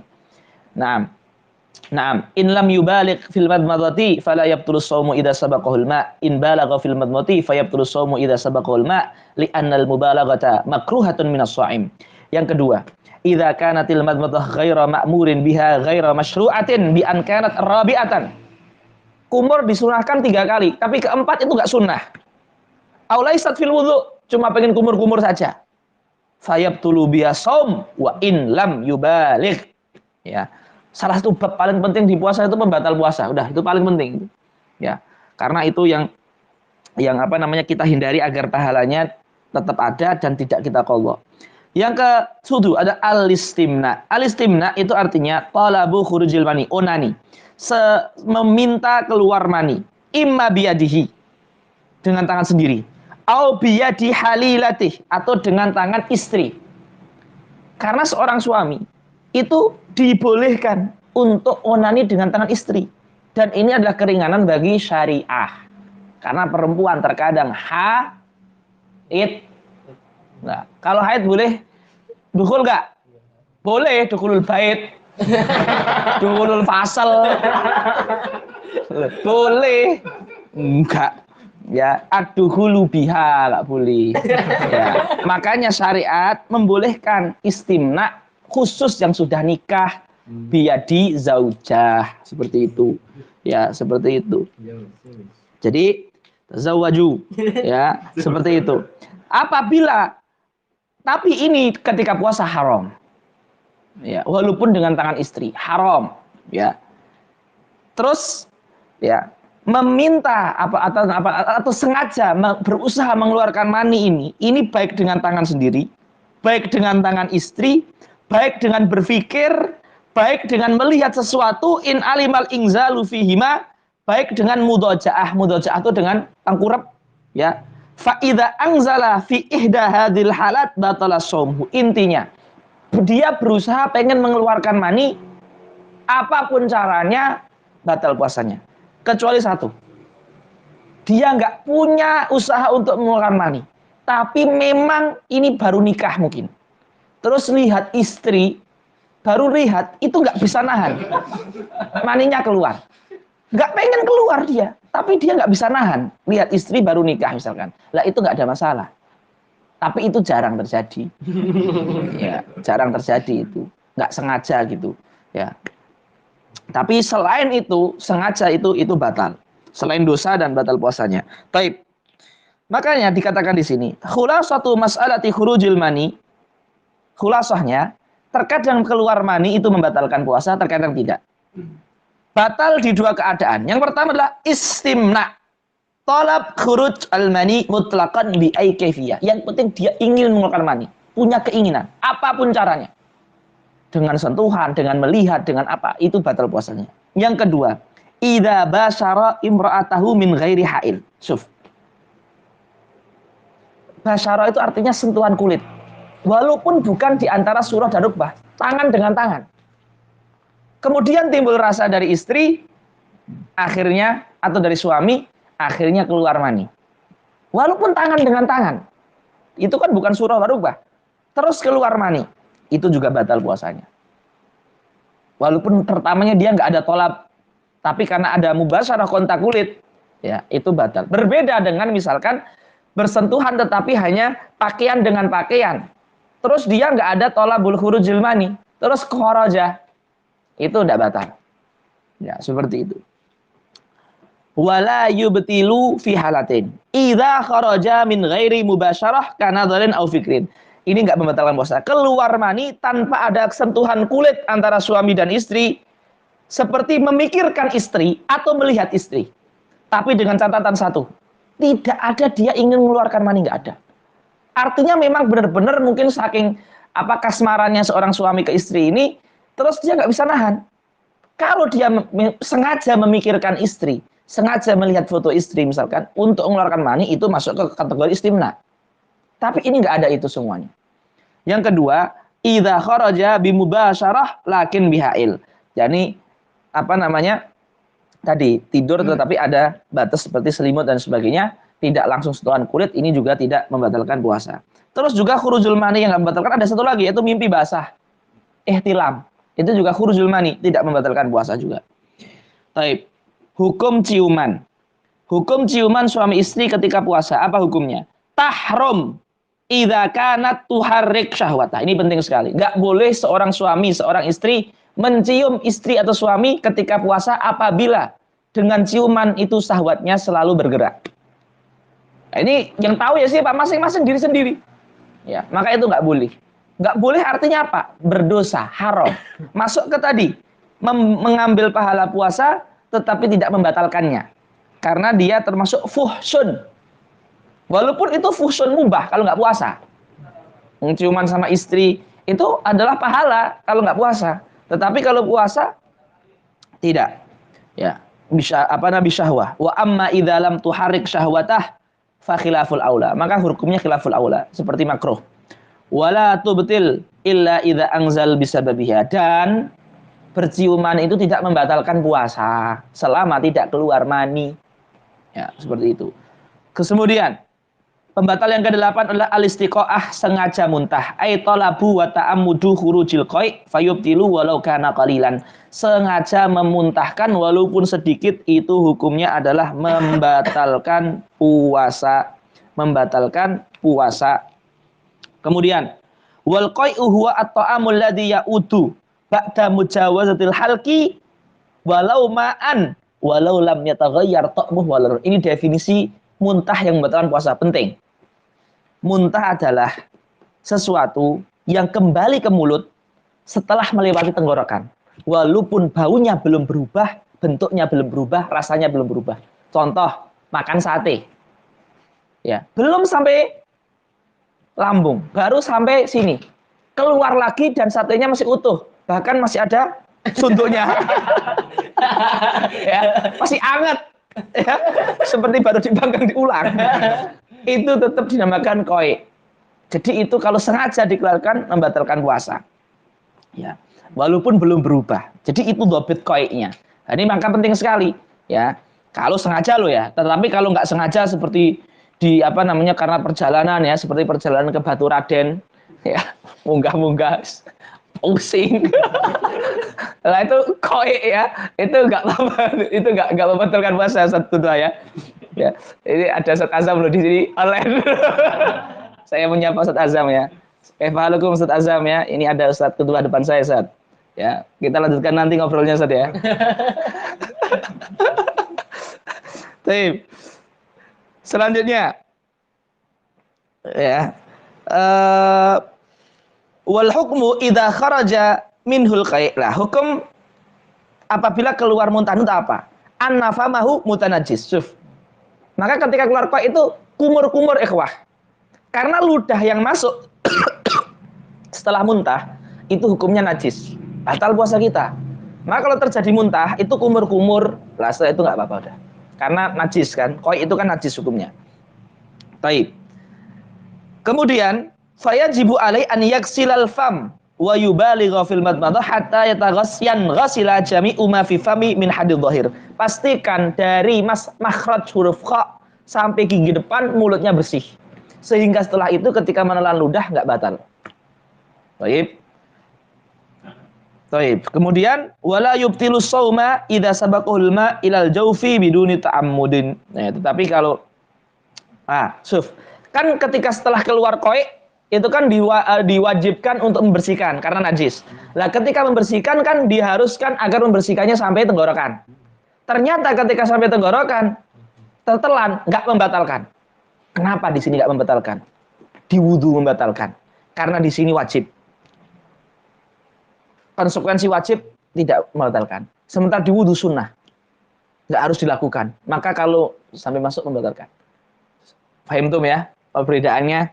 Naam, in lam yubaligh fil madmadati fala yabtulu shaumu idza sabaqahul ma'. In balagha fil madmadati fayabtulu shaumu idza sabaqahul ma' li'anna al-mubalaghata makruhatun minas shaim. Yang kedua, idza kanatil madmadah ghaira ma'murin biha ghaira masyru'atin bi an kanat rabi'atan. Kumur disunahkan 3 kali, tapi keempat itu enggak sunnah. Aw laysat fil wudu, cuma pengen kumur-kumur saja. Fayabtulu biha shaum wa in lam yubaligh. Ya. Salah satu bab paling penting di puasa itu pembatal puasa. Udah, itu paling penting. Ya. Karena itu yang apa namanya kita hindari agar pahalanya tetap ada dan tidak kita qadha. Yang ke-7 ada al-istimna. Al-istimna itu artinya talabu khurujil mani, onani. Meminta keluar mani. Imma biyadihi, dengan tangan sendiri. Au biyadi halilatih, atau dengan tangan istri. Karena seorang suami itu dibolehkan untuk onani dengan tangan istri. Dan ini adalah keringanan bagi syariah. Karena perempuan terkadang haid. Nah, kalau haid boleh dukul nggak? Boleh, dukulul bait. Dukulul fasal. Boleh. Enggak. Ya, ad-dukhulu biha enggak boleh. Ya, makanya syariat membolehkan istimna khusus yang sudah nikah biyadi zaujah, seperti itu. Ya, seperti itu. Jadi zawaju, ya, seperti itu. Tapi ini ketika puasa haram. Ya, walaupun dengan tangan istri, haram, ya. Terus ya, meminta atau sengaja berusaha mengeluarkan mani ini baik dengan tangan sendiri, baik dengan tangan istri, baik dengan berpikir, baik dengan melihat sesuatu, in alimal ingzalu fihima, baik dengan mudhaja'ah itu dengan tengkurap, ya. Fa idza anzala fi ihda hadhil halat batala shaumhu. Intinya, dia berusaha pengen mengeluarkan mani, apapun caranya batal puasanya. Kecuali satu, dia nggak punya usaha untuk mengeluarkan mani, tapi memang ini baru nikah mungkin. Terus lihat istri, baru lihat itu nggak bisa nahan, maninya keluar. Nggak pengen keluar dia, tapi dia nggak bisa nahan. Lihat istri baru nikah misalkan, lah itu nggak ada masalah. Tapi itu jarang terjadi, ya, jarang terjadi itu, nggak sengaja gitu, ya. Tapi selain itu, sengaja itu batal. Selain dosa dan batal puasanya. Taib. Makanya dikatakan di sini, khulasatu mas'alati khurujil mani, khulasahnya, terkadang keluar mani itu membatalkan puasa, terkadang tidak. Batal di 2 keadaan. Yang pertama adalah istimna. Talab khuruj al-mani mutlaqan bi ai kaifiyah. Yang penting dia ingin mengeluarkan mani, punya keinginan, apapun caranya. Dengan sentuhan, dengan melihat, dengan apa, itu batal puasanya. Yang kedua, idza basyara imra'atahu min ghairi hail. Suf. Basyara itu artinya sentuhan kulit. Walaupun bukan di antara surah dan rukbah, tangan dengan tangan. Kemudian timbul rasa dari istri, akhirnya, atau dari suami, akhirnya keluar mani. Walaupun tangan dengan tangan, itu kan bukan surah dan rukbah. Terus keluar mani, itu juga batal puasanya. Walaupun pertamanya dia nggak ada tolab, tapi karena ada mubasyarah kontak kulit, ya itu batal. Berbeda dengan misalkan bersentuhan tetapi hanya pakaian dengan pakaian. Terus dia nggak ada tolabul khurujil mani, terus kharaja, itu tidak batal. Ya seperti itu. wala yubtilu fi halatin. Idza kharaja min ghairi mubasyarah kana dhalin au fikrin. Ini enggak membatalkan puasa. Keluar mani tanpa ada sentuhan kulit antara suami dan istri, seperti memikirkan istri atau melihat istri. Tapi dengan catatan satu, tidak ada dia ingin mengeluarkan mani, enggak ada. Artinya memang benar-benar mungkin saking kasmarannya seorang suami ke istri ini, terus dia nggak bisa nahan. Kalau dia sengaja memikirkan istri, sengaja melihat foto istri misalkan, untuk mengeluarkan mani, itu masuk ke kategori istimna. Tapi ini nggak ada itu semuanya. Yang kedua, idza kharaja bimubasyarah lakin bihail. Jadi tadi tidur tetapi ada batas seperti selimut dan sebagainya, tidak langsung sentuhan kulit, ini juga tidak membatalkan puasa. Terus juga khurujul mani yang nggak membatalkan, ada satu lagi yaitu mimpi basah, ihtilam. Itu juga khurujul mani, tidak membatalkan puasa juga. Taib. Hukum ciuman. Hukum ciuman suami istri ketika puasa, apa hukumnya? Tahrum idza kanat tuharrik syahwata. Ini penting sekali. Enggak boleh seorang suami, seorang istri mencium istri atau suami ketika puasa apabila dengan ciuman itu syahwatnya selalu bergerak. Nah, ini yang tahu ya sih Pak, masing-masing diri sendiri. Ya, maka itu enggak boleh. Nggak boleh artinya apa? Berdosa, haram. Masuk ke tadi, mengambil pahala puasa, tetapi tidak membatalkannya. Karena dia termasuk fuhsun. Walaupun itu fuhsun mubah kalau nggak puasa. Ciuman sama istri, itu adalah pahala kalau nggak puasa. Tetapi kalau puasa, tidak. Ya, bisa syahwah. Wa amma idza lam tuharrik syahwatah fa khilaful aula. Maka hukumnya khilaful aula, seperti makruh. Wala tubtil illa idza anzal bisababiha, dan berciuman itu tidak membatalkan puasa selama tidak keluar mani. Ya, seperti itu. Kemudian pembatal yang ke-8 adalah al-istiqaah, sengaja muntah. Ai talabu wa ta'ammudu khurujil qai fayubtilu walau kana qalilan. Sengaja memuntahkan walaupun sedikit, itu hukumnya adalah membatalkan puasa. Membatalkan puasa. Kemudian wal qai'u huwa at-ta'amul ladzi ya'udu ba'da mujawazatil halqi walau ma'an walau lam yataghayyar ta'muhu walau. Ini definisi muntah yang membatalkan puasa, penting. Muntah adalah sesuatu yang kembali ke mulut setelah melewati tenggorokan, walaupun baunya belum berubah, bentuknya belum berubah, rasanya belum berubah. Contoh, makan sate. Ya, belum sampai lambung, baru sampai sini, keluar lagi dan satenya masih utuh, bahkan masih ada suntuknya. Ya, masih anget, ya, seperti baru dipanggang diulang. Itu tetap dinamakan qai. Jadi itu kalau sengaja dikeluarkan membatalkan puasa. Ya, walaupun belum berubah. Jadi itu dhabit qai'nya. Nah, ini maka penting sekali, ya. Kalau sengaja loh ya, tetapi kalau nggak sengaja seperti di karena perjalanan ya, seperti perjalanan ke Batu Raden ya, munggah-munggah pusing. Lah itu qai ya, itu enggak apa-apa, itu enggak membatalkan puasa satu dua ya. Ya, ini ada Ustaz Azam loh di sini online. Saya menyapa Ustaz Azam ya. Halukum Ustaz Azam ya. Ini ada Ustaz kedua depan saya, Ustaz. Ya, kita lanjutkan nanti ngobrolnya, Ustaz ya. Baik. Selanjutnya ya, wal hukmu idza kharaja minhul qai'. Lah, hukum apabila keluar muntah itu apa? Annafamahu mutanajjis. Maka ketika keluar qai' itu kumur-kumur ikhwah. Karena ludah yang masuk setelah muntah itu hukumnya najis, batal puasa kita. Maka kalau terjadi muntah itu kumur-kumur, lah setelah itu enggak apa-apa udah. Karena najis kan, qai' itu kan najis hukumnya. Baik. Kemudian fayajibu alai an yaksilal fam wa yubaligha fil madmadah hatta yataghasyan ghasila jami'u ma fi fami min hadid dhahir. Pastikan dari makhraj huruf kha sampai gigi depan mulutnya bersih. Sehingga setelah itu ketika menelan ludah enggak batal. Baik. Baik. Kemudian wala yubtilu shauma idza sabaqahul ma ilal jawfi biduni ta'ammudin. Nah, tetapi kalau kan ketika setelah keluar qai' itu kan diwajibkan untuk membersihkan karena najis. Lah ketika membersihkan kan diharuskan agar membersihkannya sampai tenggorokan. Ternyata ketika sampai tenggorokan, tertelan, nggak membatalkan. Kenapa di sini nggak membatalkan? Di wudhu membatalkan. Karena di sini wajib. Konsekuensi wajib tidak membatalkan. Sementara di wudhu sunnah. Nggak harus dilakukan. Maka kalau sampai masuk membatalkan. Paham tuh ya? Perbedaannya.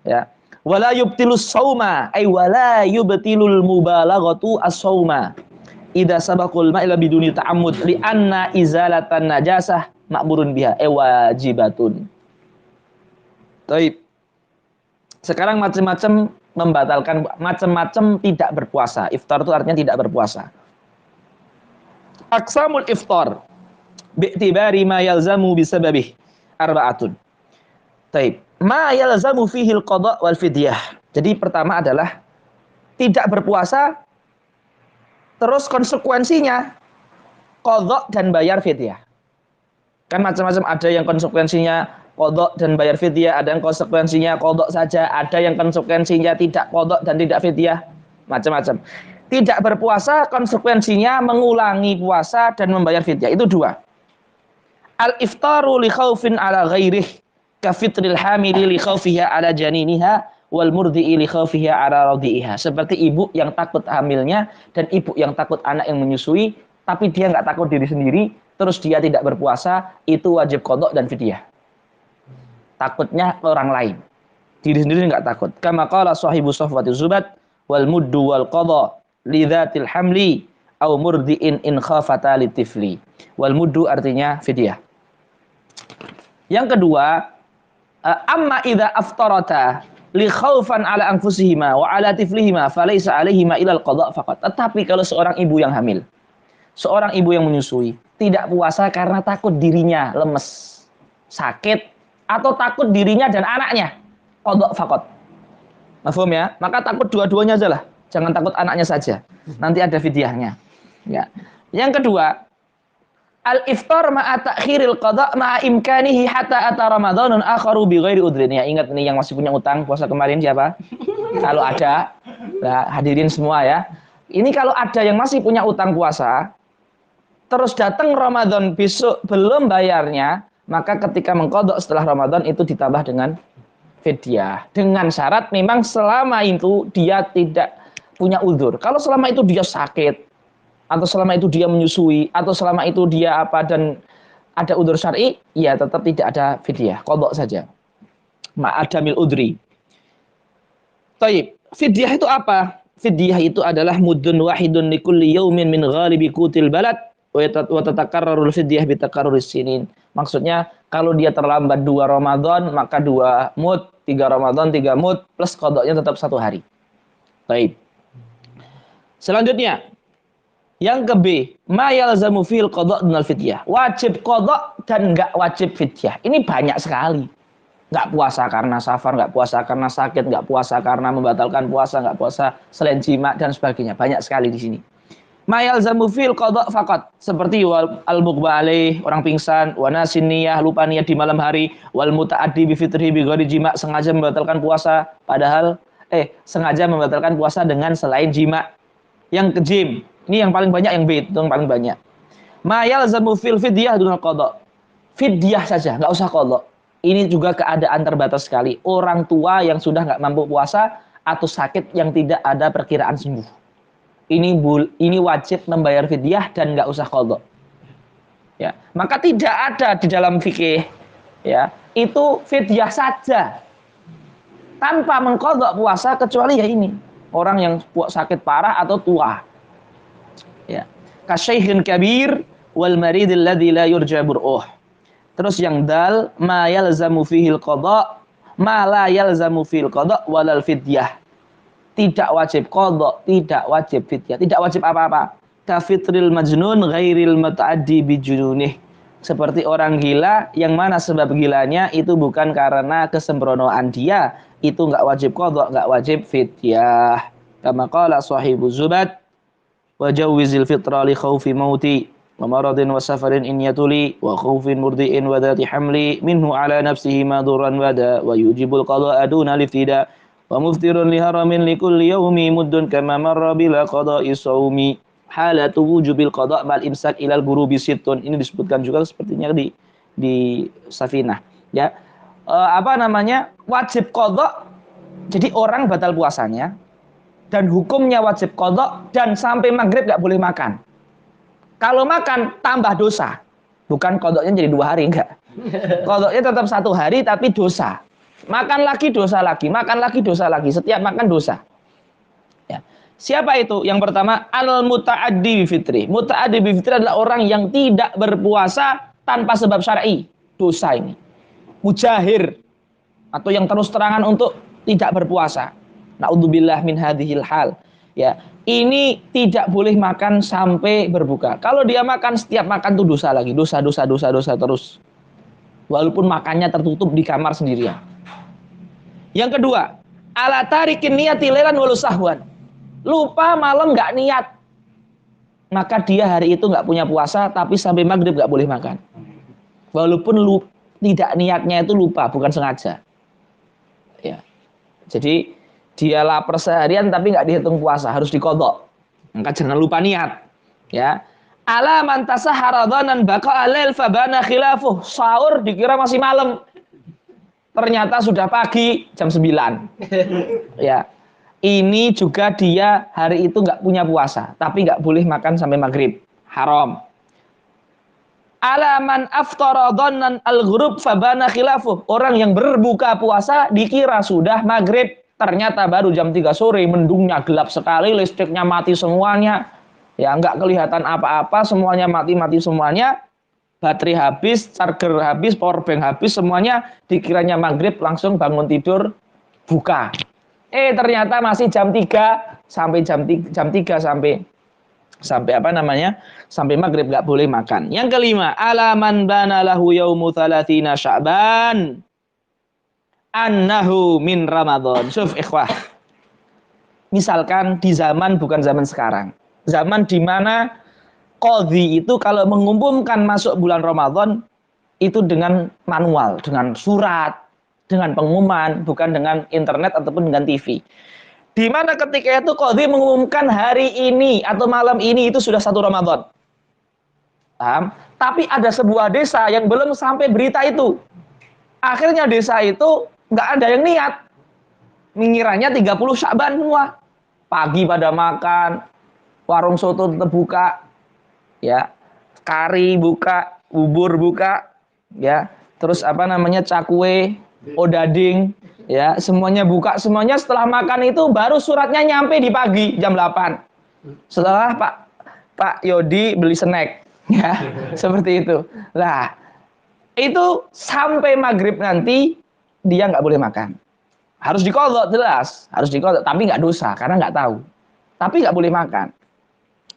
Ya. Wala yubtilus sauma. Wala yubtilul mubalaghatu as-sauma. Idza sabaqul ma'ila biduni ta'ammud li anna izalatan najasah ma'murun biha wajibatun. Baik. Sekarang macam-macam membatalkan, macam-macam tidak berpuasa. Iftar itu artinya tidak berpuasa. Aqsamul iftar bi'tibari ma yalzamu bisababih arba'atun. Baik. Ma yalzamu fihi al-qada' wal fidyah. Jadi pertama adalah tidak berpuasa. Terus konsekuensinya qadha dan bayar fidyah. Kan macam-macam, ada yang konsekuensinya qadha dan bayar fidyah, ada yang konsekuensinya qadha saja, ada yang konsekuensinya tidak qadha dan tidak fidyah, macam-macam. Tidak berpuasa konsekuensinya mengulangi puasa dan membayar fidyah. Itu dua. Al-iftaru li khaufin ala ghairih ka fitril hamili li khaufiha ala janiniha wal murdi'i li khaufiha ala radi'iha. Seperti ibu yang takut hamilnya dan ibu yang takut anak yang menyusui, tapi dia nggak takut diri sendiri, terus dia tidak berpuasa, itu wajib qadha dan fidyah. Takutnya orang lain, diri sendiri nggak takut. Kama qala sahibu safwati zubat wal muddu wal qadha li dzatil hamli au murdi'in in khafata litifli. Wal muddu artinya fidyah. Yang kedua, amma idza aftarata li khaufan ala anfusihima wa ala tiflihima falaysa alaihima ilal qada' faqat. Tetapi kalau seorang ibu yang hamil, seorang ibu yang menyusui, tidak puasa karena takut dirinya lemes, sakit, atau takut dirinya dan anaknya, qada' faqat. Mafhum ya? Maka takut dua-duanya aja lah. Jangan takut anaknya saja. Nanti ada fidyahnya. Ya. Yang kedua, al-iftar ma'a ta'khiril qada' ma'a imkanihi hatta ata ramadhanun akharu bi ghairi udhrin. Ya, ingat nih yang masih punya utang puasa kemarin siapa? Kalau ada, nah, hadirin semua ya. Ini kalau ada yang masih punya utang puasa, terus datang Ramadan besok belum bayarnya, maka ketika mengqadha setelah Ramadan itu ditambah dengan fidyah. Dengan syarat memang selama itu dia tidak punya uzur. Kalau selama itu dia sakit, atau selama itu dia menyusui, atau selama itu dia apa dan ada udzur syar'i, ya tetap tidak ada fidyah, qadha saja. Ma'adamil udri. Taib. Fidyah itu apa? Fidyah itu adalah mudun wahidun likulli yaumin min ghalibi qutil balad wa tatakarrarul fidyah bi takarruris sinin. Maksudnya kalau dia terlambat 2 Ramadan, maka 2 mud, 3 Ramadan 3 mud plus qadhanya tetap 1 hari. Taib. Selanjutnya, yang ke B, ma yalzamu fil qadha' dan fidyah. Wajib qadha' dan enggak wajib fidyah. Ini banyak sekali. Enggak puasa karena safar, enggak puasa karena sakit, enggak puasa karena membatalkan puasa, enggak puasa selain jima dan sebagainya. Banyak sekali di sini. Ma yalzamu fil qadha' faqat, seperti al-mughma alaih, orang pingsan, wa nasin niyah, lupa niat di malam hari, wal muta'addi bi fitrihi bi ghairi jima, sengaja membatalkan puasa padahal sengaja membatalkan puasa dengan selain jima. Yang ke jim, ini yang paling banyak, yang B itu yang paling banyak. Ma yalzamu fil fidyah dunal qadha'. Fidyah saja, enggak usah qadha'. Ini juga keadaan terbatas sekali. Orang tua yang sudah enggak mampu puasa atau sakit yang tidak ada perkiraan sembuh. Ini wajib membayar fidyah dan enggak usah qadha'. Ya, maka tidak ada di dalam fikih ya, itu fidyah saja. Tanpa mengqadha' puasa kecuali ya ini. Orang yang sakit parah atau tua. Ya. Kasyaikhin kabir wal maridil ladzi la yurja bur'uh. Terus yang dal ma yalzamu fihil qadha' ma la yalzamu fil qadha' walal fidyah. Tidak wajib qadha', tidak wajib fidyah, tidak wajib apa-apa. Ka fitril majnun ghairil muta'addi bi jununih. Seperti orang gila yang mana sebab gilanya itu bukan karena kesembronoan dia, itu enggak wajib qadha', enggak wajib fidyah. Kama qala sahibu zubat wa jawwizil fitra li khaufi mauti wa maradin wa safarin in yatuli wa khaufin murdi'in wa dhati hamli minhu ala nafsihi madurran wada wa yujibul qada'a duna liftida wa muftirun li haramin li kulli yawmi muddun kama marra bila qada'i sawmi. halatu wujubil qada' mal imsak ilal ghurubi sittun. Ini disebutkan juga sepertinya di Safinah, ya. Apa namanya? Wajib qada'. Jadi orang batal puasanya dan hukumnya wajib qada' dan sampai maghrib nggak boleh makan. Kalau makan tambah dosa. Bukan qada'nya jadi 2 hari, enggak. Qada'nya tetap 1 hari tapi dosa. Makan lagi dosa lagi, makan lagi dosa lagi. Setiap makan dosa. Ya. Siapa itu? Yang pertama, al-muta'addi bi fitri. Muta'addi bi fitri adalah orang yang tidak berpuasa tanpa sebab syar'i. Dosa ini. Mujahir atau yang terus terangan untuk tidak berpuasa. Na'udzubillah min hadhil hal. Ya, ini tidak boleh makan sampai berbuka. Kalau dia makan setiap makan tuh dosa lagi, dosa terus. Walaupun makannya tertutup di kamar sendirian. Yang kedua, ala tarikin niyati lailan walau sahwan. Lupa malam nggak niat, maka dia hari itu nggak punya puasa, tapi sampai maghrib nggak boleh makan. Walaupun tidak niatnya itu lupa, bukan sengaja. Ya, jadi dia lapar seharian tapi nggak dihitung puasa, harus diqadha. Maka jangan lupa niat. Ya, ala man tasahhara dhanan baqa alail fabana khilafuh. Sahur dikira masih malam, ternyata sudah pagi jam 9. Ya. Ini juga dia hari itu nggak punya puasa, tapi nggak boleh makan sampai maghrib, haram. Alaman aftara dhannan al-ghurub fabana khilafuh. Orang yang berbuka puasa dikira sudah maghrib, ternyata baru jam 3 sore, mendungnya gelap sekali, listriknya mati semuanya, ya nggak kelihatan apa-apa, semuanya mati semuanya, baterai habis, charger habis, power bank habis, semuanya dikiranya maghrib, langsung bangun tidur, buka. Ternyata masih jam 3 sampai jam 3 sampai apa namanya? Sampai maghrib nggak boleh makan. Yang kelima, alaman bana lahu yaumu 30 Sya'ban annahu min Ramadan. Syuf ikhwah. Misalkan di zaman bukan zaman sekarang. Zaman di mana qadhi itu kalau mengumumkan masuk bulan Ramadan itu dengan manual, dengan surat, dengan pengumuman, bukan dengan internet ataupun dengan TV. Di mana ketika itu qadhi mengumumkan hari ini atau malam ini itu sudah 1 Ramadan. Paham? Tapi ada sebuah desa yang belum sampai berita itu. Akhirnya desa itu nggak ada yang niat. Mengiranya 30 Sya'ban semua. Pagi pada makan, warung soto tetap buka, ya, kari buka, bubur buka, ya, terus apa namanya cakwe, odading, ya, semuanya buka, semuanya. Setelah makan itu baru suratnya nyampe di pagi jam 8. Setelah Pak Yodi beli snack, ya, seperti itu. Lah, itu sampai maghrib nanti dia nggak boleh makan. Harus diqadha, jelas, harus diqadha, tapi nggak dosa karena nggak tahu. Tapi nggak boleh makan.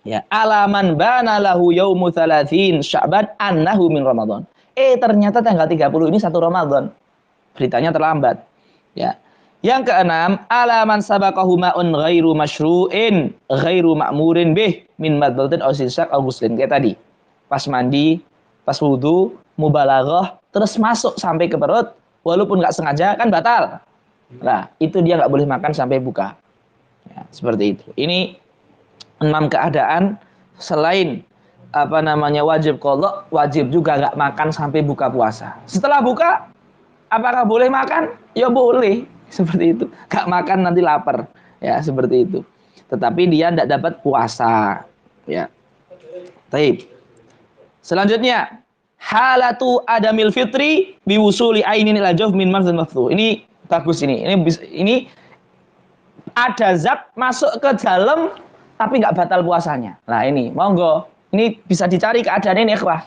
Ya, alaman bana lahu yaumu 30 Sya'ban annahu min Ramadan. Ternyata tanggal 30 ini 1 Ramadan. Beritanya terlambat. Ya. Yang keenam, alaman sabaqahu ma'un ghairu masyru'in ghairu ma'murin bih min madbatin aw sisak aw ghuslin. Kayak tadi. Pas mandi, pas wudu, mubalaghah, terus masuk sampai ke perut, walaupun nggak sengaja kan batal. Nah, itu dia nggak boleh makan sampai buka. Ya, seperti itu. Ini 6 keadaan selain apa namanya wajib qadha, wajib juga nggak makan sampai buka puasa. Setelah buka, apakah boleh makan? Ya boleh, seperti itu. Gak makan nanti lapar, ya seperti itu. Tetapi dia tidak dapat puasa, ya. Taib. Selanjutnya, halatu adamil fitri biwusuli ainin ila jawf min marzan maftuh. Ini bagus ini. Ini ada zat masuk ke dalam tapi nggak batal puasanya. Nah ini, monggo. Ini bisa dicari keadaan ini ikhwah.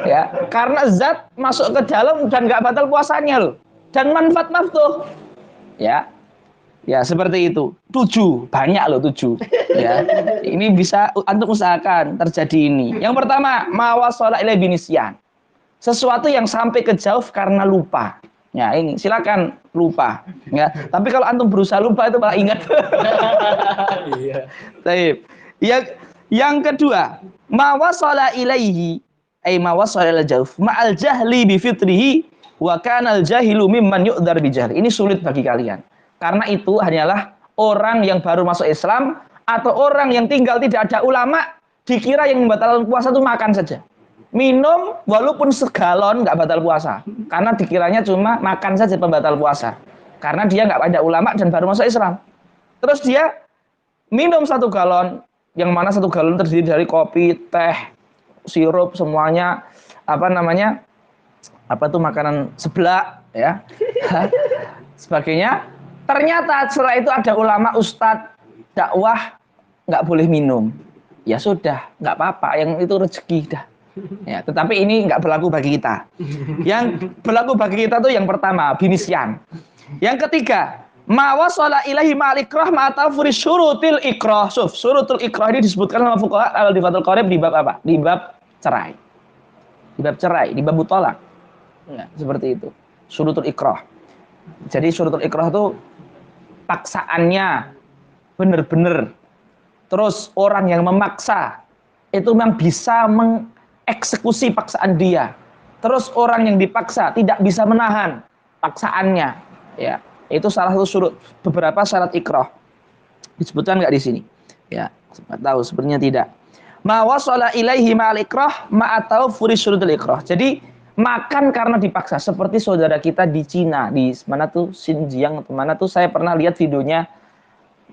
Ya, karena zat masuk ke dalam dan nggak batal puasanya loh. Dan manfaat maftuh. Ya. Ya, seperti itu. 7, banyak loh 7. Ya. Ini bisa antum usahakan terjadi ini. Yang pertama, mawasala ila binisyan. Sesuatu yang sampai ke jauh karena lupa. Ya, ini silakan lupa, ya. Tapi kalau antum berusaha lupa itu malah ingat. Iya. Baik. Yang kedua, mawasala ilaihi ay mawasala ila jauf ma'al jahli bi fitrihi wa kana al jahilu mimman yu'dzar bi jahl. Ini sulit bagi kalian. Karena itu hanyalah orang yang baru masuk Islam atau orang yang tinggal tidak ada ulama, dikira yang membatalkan puasa itu makan saja. Minum walaupun segalon nggak batal puasa, karena dikiranya cuma makan saja pembatal puasa. Karena dia nggak ada ulama dan baru masuk Islam. Terus dia minum 1 galon, yang mana 1 galon terdiri dari kopi, teh, sirup, semuanya apa tuh makanan seblak ya, sebagainya. Ternyata setelah itu ada ulama, ustadz, dakwah, nggak boleh minum. Ya sudah, nggak apa-apa, yang itu rezeki dah. Ya, tetapi ini nggak berlaku bagi kita. Yang berlaku bagi kita tuh yang pertama, binisyan. Yang ketiga, ma wasala ilahi ma'al ikrah ma'atafuri syurutil ikrah. Syurutul ikrah ini disebutkan sama fuqaha al-Difatul Qorib di bab apa? Di bab cerai. Di bab cerai, di bab tolak. Ya, seperti itu. Syurutul ikrah. Jadi syurutul ikrah itu paksaannya benar-benar. Terus orang yang memaksa itu memang bisa mengeksekusi paksaan dia. Terus orang yang dipaksa tidak bisa menahan paksaannya. Ya, itu salah satu syurut, beberapa syarat ikrah. Disebutkan nggak di sini? Ya, tahu sebenarnya tidak. Ma wasala ilaihi ma'al ikrah ma'atau furi syurutul ikrah. Jadi makan karena dipaksa, seperti saudara kita di Cina, di mana tuh, Xinjiang atau mana tuh, saya pernah lihat videonya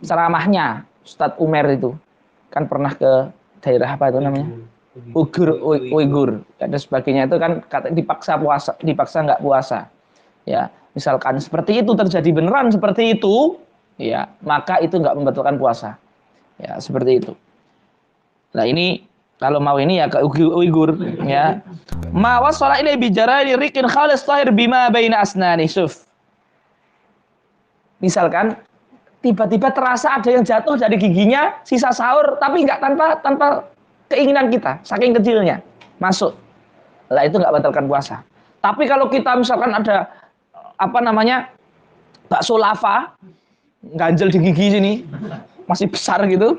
ceramahnya Ustadz Umer itu, kan pernah ke daerah apa itu namanya, Uighur dan sebagainya, itu kan dipaksa puasa, dipaksa nggak puasa, ya misalkan seperti itu terjadi beneran seperti itu, ya maka itu nggak membatalkan puasa, ya seperti itu. Nah ini kalau mau ini ya ke Uighur ya. Ma wasala ilai bijarani riqin khalis tahir bima baina asnani. Syuf. Misalkan tiba-tiba terasa ada yang jatuh dari giginya sisa sahur, tapi nggak tanpa keinginan kita, saking kecilnya masuk. Lah itu nggak batalkan puasa. Tapi kalau kita misalkan ada bakso lava ganjel di gigi sini masih besar gitu,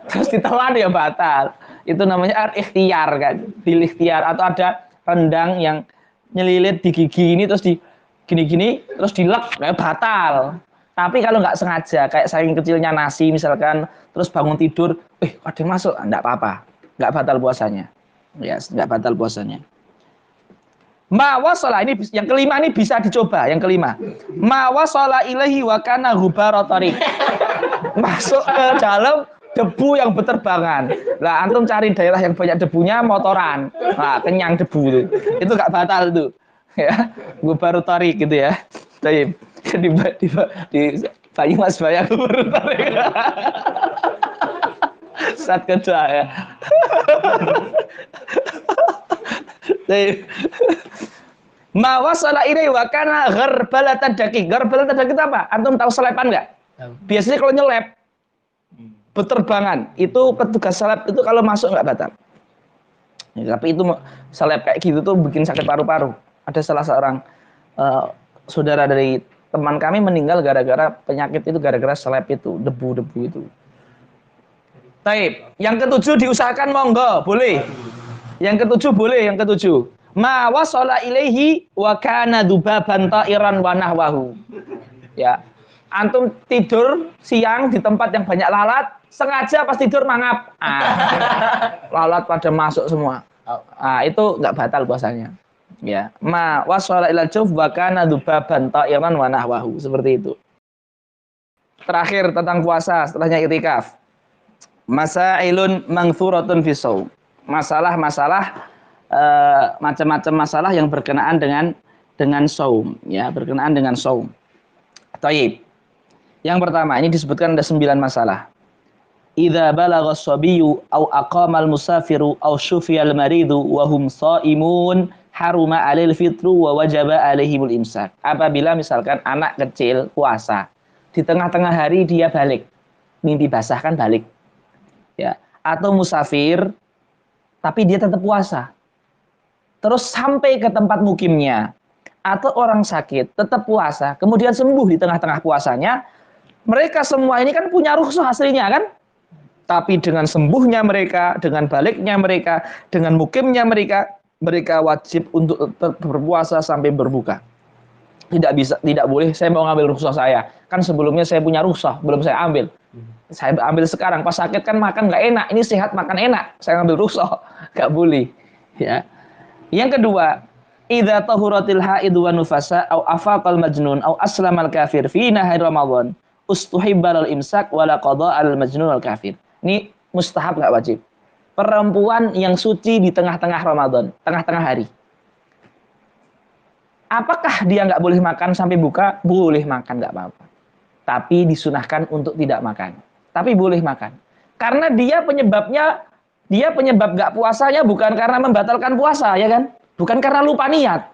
terus ditelan ya batal. Itu namanya ikhtiar kan, bil ikhtiar. Atau ada rendang yang nyelilit di gigi ini terus di gini-gini terus dilek, kayak batal. Tapi kalau nggak sengaja, kayak saking kecilnya nasi misalkan, terus bangun tidur, ada yang masuk, nggak apa-apa, nggak batal puasanya, ya nggak batal puasanya. Ma wasala, ini yang kelima, ini bisa dicoba. Yang kelima, ma wasala ilaihi wa kana ghubara tariq. Masuk ke dalam debu yang berterbangan. Lah antum cari daerah yang banyak debunya, motoran. Nah, kenyang debu itu. Itu enggak batal tuh. Ya, ghubara tariq gitu ya. Baik. Di Banyumas Bayang ghubara tariq. Saat kedua ya. Ma wasala ilaihi wa kana gharbalatan daqiq. Gharbalatan daqiq itu apa? Antum tahu selepan enggak? Biasanya kalau nyelep berterbangan, itu petugas seleb itu kalau masuk nggak batal. Ya, tapi itu seleb kayak gitu tuh bikin sakit paru-paru. Ada salah seorang saudara dari teman kami meninggal gara-gara penyakit itu, gara-gara seleb itu, debu-debu itu. Taib. Yang ketujuh diusahakan monggo, boleh. Yang ketujuh boleh, yang ketujuh. Ma wasala ilaihi wa kana dubaban ta'iran wa nahwahu. Ya. Antum tidur siang di tempat yang banyak lalat, sengaja pas tidur mangap. Lalat pada masuk semua. Itu nggak batal puasanya. Ya, ma wasala ilal juf wa kana dubaban ta'iran wa nahwahu, seperti itu. Terakhir tentang puasa setelahnya i'tikaf. Masailun mangthuratun fi shaum. Masalah-masalah macam-macam masalah yang berkenaan dengan shaum, ya, berkenaan dengan shaum. Thayyib. Yang pertama, ini disebutkan ada 9 masalah. Idza balagha as-sabiyyu aw aqama al-musafiru aw syufiya al-maridu wa hum shaimun haruma 'alail fitru wa wajaba 'alaihimul imsak. Apabila misalkan anak kecil puasa, di tengah-tengah hari dia balik. Mimpi basah kan balik. Ya, atau musafir tapi dia tetap puasa. Terus sampai ke tempat mukimnya, atau orang sakit tetap puasa, kemudian sembuh di tengah-tengah puasanya, mereka semua ini kan punya rukhsah aslinya kan? Tapi dengan sembuhnya mereka, dengan baliknya mereka, dengan mukimnya mereka, mereka wajib untuk tetap berpuasa sampai berbuka. Tidak boleh saya mau ngambil rukhsah saya. Kan sebelumnya saya punya rukhsah, belum saya ambil. Saya ambil sekarang, pas sakit kan makan nggak enak, ini sehat makan enak, saya ambil rukhsah, nggak boleh. Ya. Yang kedua, idza tahuratil haidu wa nufasa au afaqal majnun au aslamal kafir fi nahar ramadan ustuhibbal imsak wala qada al majnun al kafir. Ini mustahab nggak wajib. Perempuan yang suci di tengah-tengah Ramadan, tengah-tengah hari. Apakah dia nggak boleh makan sampai buka? Boleh makan, nggak apa-apa. Tapi disunahkan untuk tidak makan. Tapi boleh makan. Karena dia penyebab nggak puasanya bukan karena membatalkan puasa, ya kan? Bukan karena lupa niat.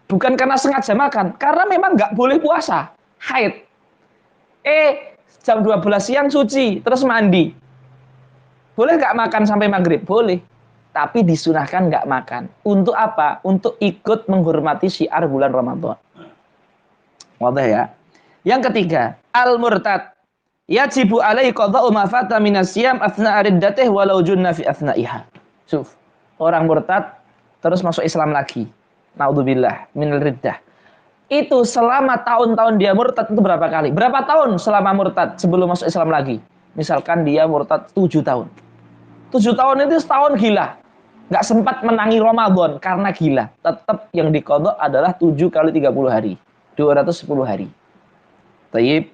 Bukan karena sengaja makan. Karena memang nggak boleh puasa. Haid. Jam 12 siang suci, terus mandi. Boleh nggak makan sampai maghrib? Boleh. Tapi disunahkan nggak makan. Untuk apa? Untuk ikut menghormati syiar bulan Ramadan. Wadah ya. Yang ketiga, al-murtad. Yajibu alaihi qada'u ma fata minas siyam athna'a riddatih walau junna fi athnaiha. Suf. Orang murtad terus masuk Islam lagi. Naudzubillah minal riddah. Itu selama tahun-tahun dia murtad itu berapa kali? Berapa tahun selama murtad sebelum masuk Islam lagi? Misalkan dia murtad 7 tahun. 7 tahun itu setahun gila. Nggak sempat menangi Ramadan karena gila. Tetap yang diqadha adalah 7 kali 30 hari. 210 hari. Tayyib.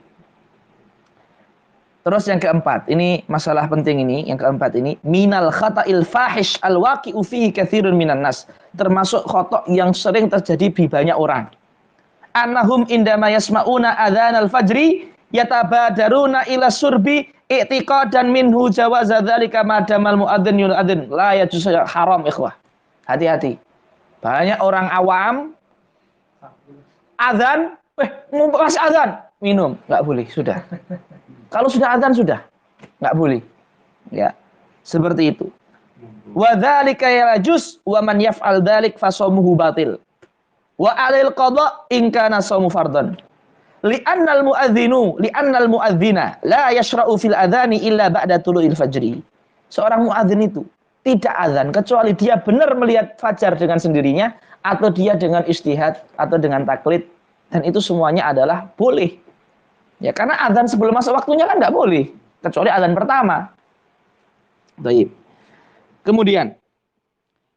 Terus yang keempat, ini masalah penting ini, yang keempat ini, minal khata'il fahish al-waqi'u fihi katsirun minan nas. Termasuk khata' yang sering terjadi di banyak orang. Annahum indama yasma'una adzanal fajri yatabadaruna ila surbi i'tiqadan minhu jawaza dzalika madamal muadzin yu'adzin la yajuz haram ikhwah. Hati-hati. Banyak orang awam azan, masih azan, minum, enggak boleh, sudah. Kalau sudah azan sudah, enggak boleh. Ya. Seperti itu. Wa dzalika yajuz wa man yaf'al dzalik fa shaumuhu batil. Wa 'alail qada in kana shaumu fardhan. Li'annal mu'adzina la yashra'u fil adhani illa ba'da tulu'il fajri. Seorang muadzin itu tidak azan kecuali dia benar melihat fajar dengan sendirinya atau dia dengan ijtihad atau dengan taklid, dan itu semuanya adalah boleh. Ya, karena azan sebelum masuk waktunya kan enggak boleh kecuali azan pertama. Baik. Kemudian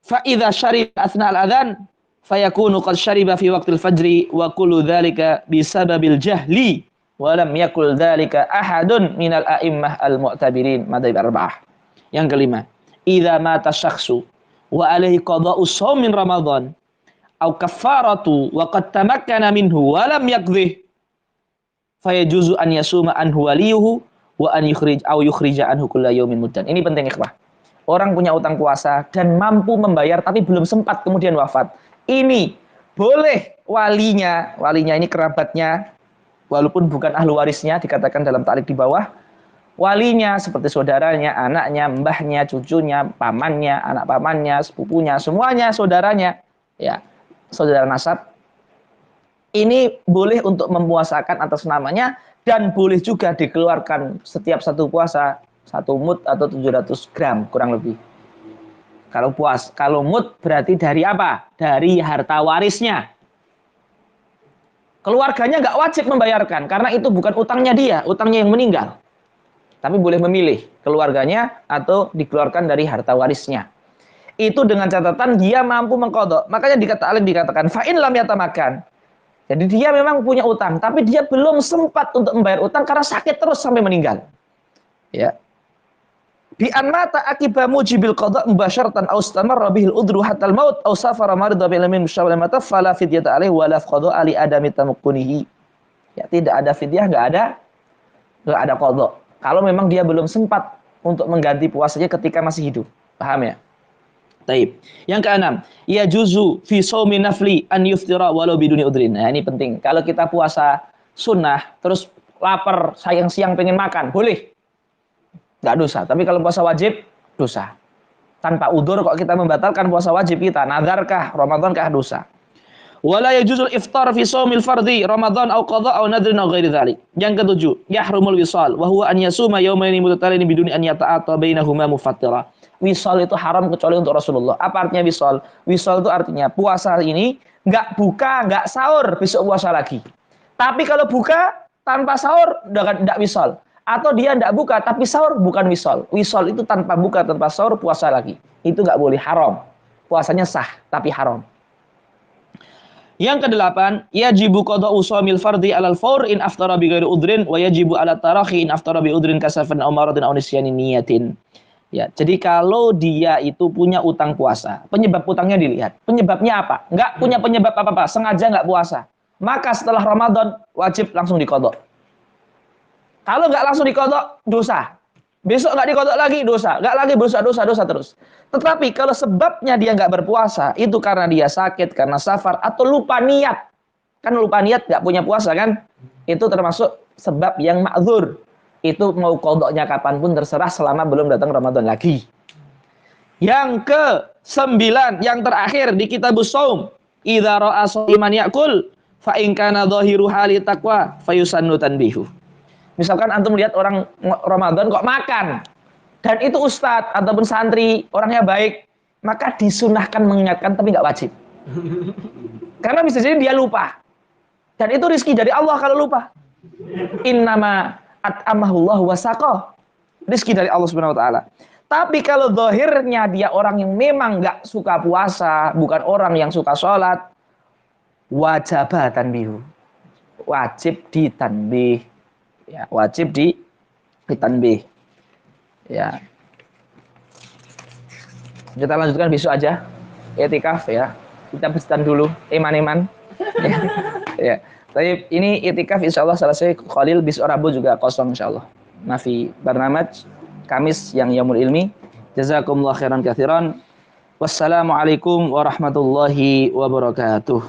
fa idza syariba asna al-adzan fayakunu qad syariba fi waqtil fajri wa kullu dzalika bisababil jahli wa lam yakul dzalika ahadun minal a'immah al-mu'tabirin madzhab arba'ah. Yang kelima, idza mata syakhsu wa alaihi qada'u shaum min ramadan aw kaffaratu wa qad tamakkana minhu wa lam yaqdhih fayajuzu an yasuma anhu waliyuhu wa an yukhrija anhu kulla yaumin muddan. Ini penting ikhwah. Orang punya utang puasa dan mampu membayar tapi belum sempat kemudian wafat. Ini boleh walinya ini kerabatnya, walaupun bukan ahli warisnya, dikatakan dalam ta'liq di bawah, walinya seperti saudaranya, anaknya, mbahnya, cucunya, pamannya, anak pamannya, sepupunya, semuanya saudaranya, ya, saudara nasab. Ini boleh untuk mempuasakan atas namanya dan boleh juga dikeluarkan setiap satu puasa 1 mud atau 700 gram kurang lebih. Kalau mud berarti dari apa? Dari harta warisnya. Keluarganya nggak wajib membayarkan karena itu bukan utangnya dia, utangnya yang meninggal. Tapi boleh memilih keluarganya atau dikeluarkan dari harta warisnya. Itu dengan catatan dia mampu mengqadha. Makanya dikatakan fa'in lam yatamakan. Jadi dia memang punya utang, tapi dia belum sempat untuk membayar utang karena sakit terus sampai meninggal. Ya. Bi an mata akiba mujibil qada mubasyaratan aw istamarra bihil udru hatta al maut aw safara marida bil min musyawwal mata fala fidyata alaihi wala qada ali adami tamukkunihi. Ya, tidak ada fidyah, enggak ada qada. Kalau memang dia belum sempat untuk mengganti puasanya ketika masih hidup. Paham ya? Taib. Yang keenam, ya juzu fi shaumi nafli an yuftira walau biduni udrin. Nah, ini penting. Kalau kita puasa sunnah terus lapar, siang pengen makan, boleh. Enggak dosa. Tapi kalau puasa wajib, dosa. Tanpa udzur kok kita membatalkan puasa wajib kita, nadharkah, Ramadankah, dosa. Wala yajuzul iftar fi shaumil fardhi Ramadan aw qada aw nadrin aw ghairi dzalik. Yang ketujuh, yahrumul wisal wa huwa an yasuma yawmaini mutatallaini biduni an yata'ata bainahuma mufattira. Wisal itu haram kecuali untuk Rasulullah. Apa artinya wisal? Wisal itu artinya puasa ini enggak buka, enggak sahur, besok puasa lagi. Tapi kalau buka tanpa sahur enggak wisal. Atau dia tidak buka tapi sahur, bukan wisol. Wisol itu tanpa buka, tanpa sahur, puasa lagi. Itu nggak boleh, haram. Puasanya sah tapi haram. Yang kedelapan, yajibu qada'u shaumil fardhi 'alal fawr in aftara bi ghairi udhrin wa yajibu 'ala tarahi in aftara bi udhrin kasafan aw maradin aw nisyanin niyatin. Ya, jadi kalau dia itu punya utang puasa, penyebab utangnya dilihat. Penyebabnya apa? Enggak punya penyebab apa-apa, sengaja enggak puasa. Maka setelah Ramadan wajib langsung diqadha. Kalau enggak langsung diqadha, dosa. Besok enggak diqadha lagi, dosa. Enggak lagi dosa terus. Tetapi kalau sebabnya dia enggak berpuasa, itu karena dia sakit, karena safar, atau lupa niat. Kan lupa niat enggak punya puasa kan? Itu termasuk sebab yang ma'dzur. Itu mau qadhanya kapanpun terserah selama belum datang Ramadan lagi. Yang ke-9, yang terakhir di Kitabus Shaum, idza ra'a shaiman ya'kul fa in kana dhahiru hali taqwa fayusannu tanbihu. Misalkan antum lihat orang Ramadan kok makan, dan itu ustadz ataupun santri orangnya baik, maka disunahkan mengingatkan tapi nggak wajib. Karena bisa jadi dia lupa. Dan itu rizki dari Allah kalau lupa. Innama at'amahullahu wasaqah. Rizki dari Allah Subhanahu wa taala. Tapi kalau zahirnya dia orang yang memang nggak suka puasa, bukan orang yang suka sholat, wajib tanbih. Wajib ditanbih. Ya, wajib ditanbih. Ya. Kita lanjutkan besok aja. I'tikaf ya. Kita pesan dulu eman-eman. Ya. Ya. Tapi ini i'tikaf insyaallah selesai Khalil besok Rabu juga kosong insyaallah. Mafi barnamaj Kamis yang yaumul ilmi. Jazakumullah khairan katsiran. Wassalamualaikum warahmatullahi wabarakatuh.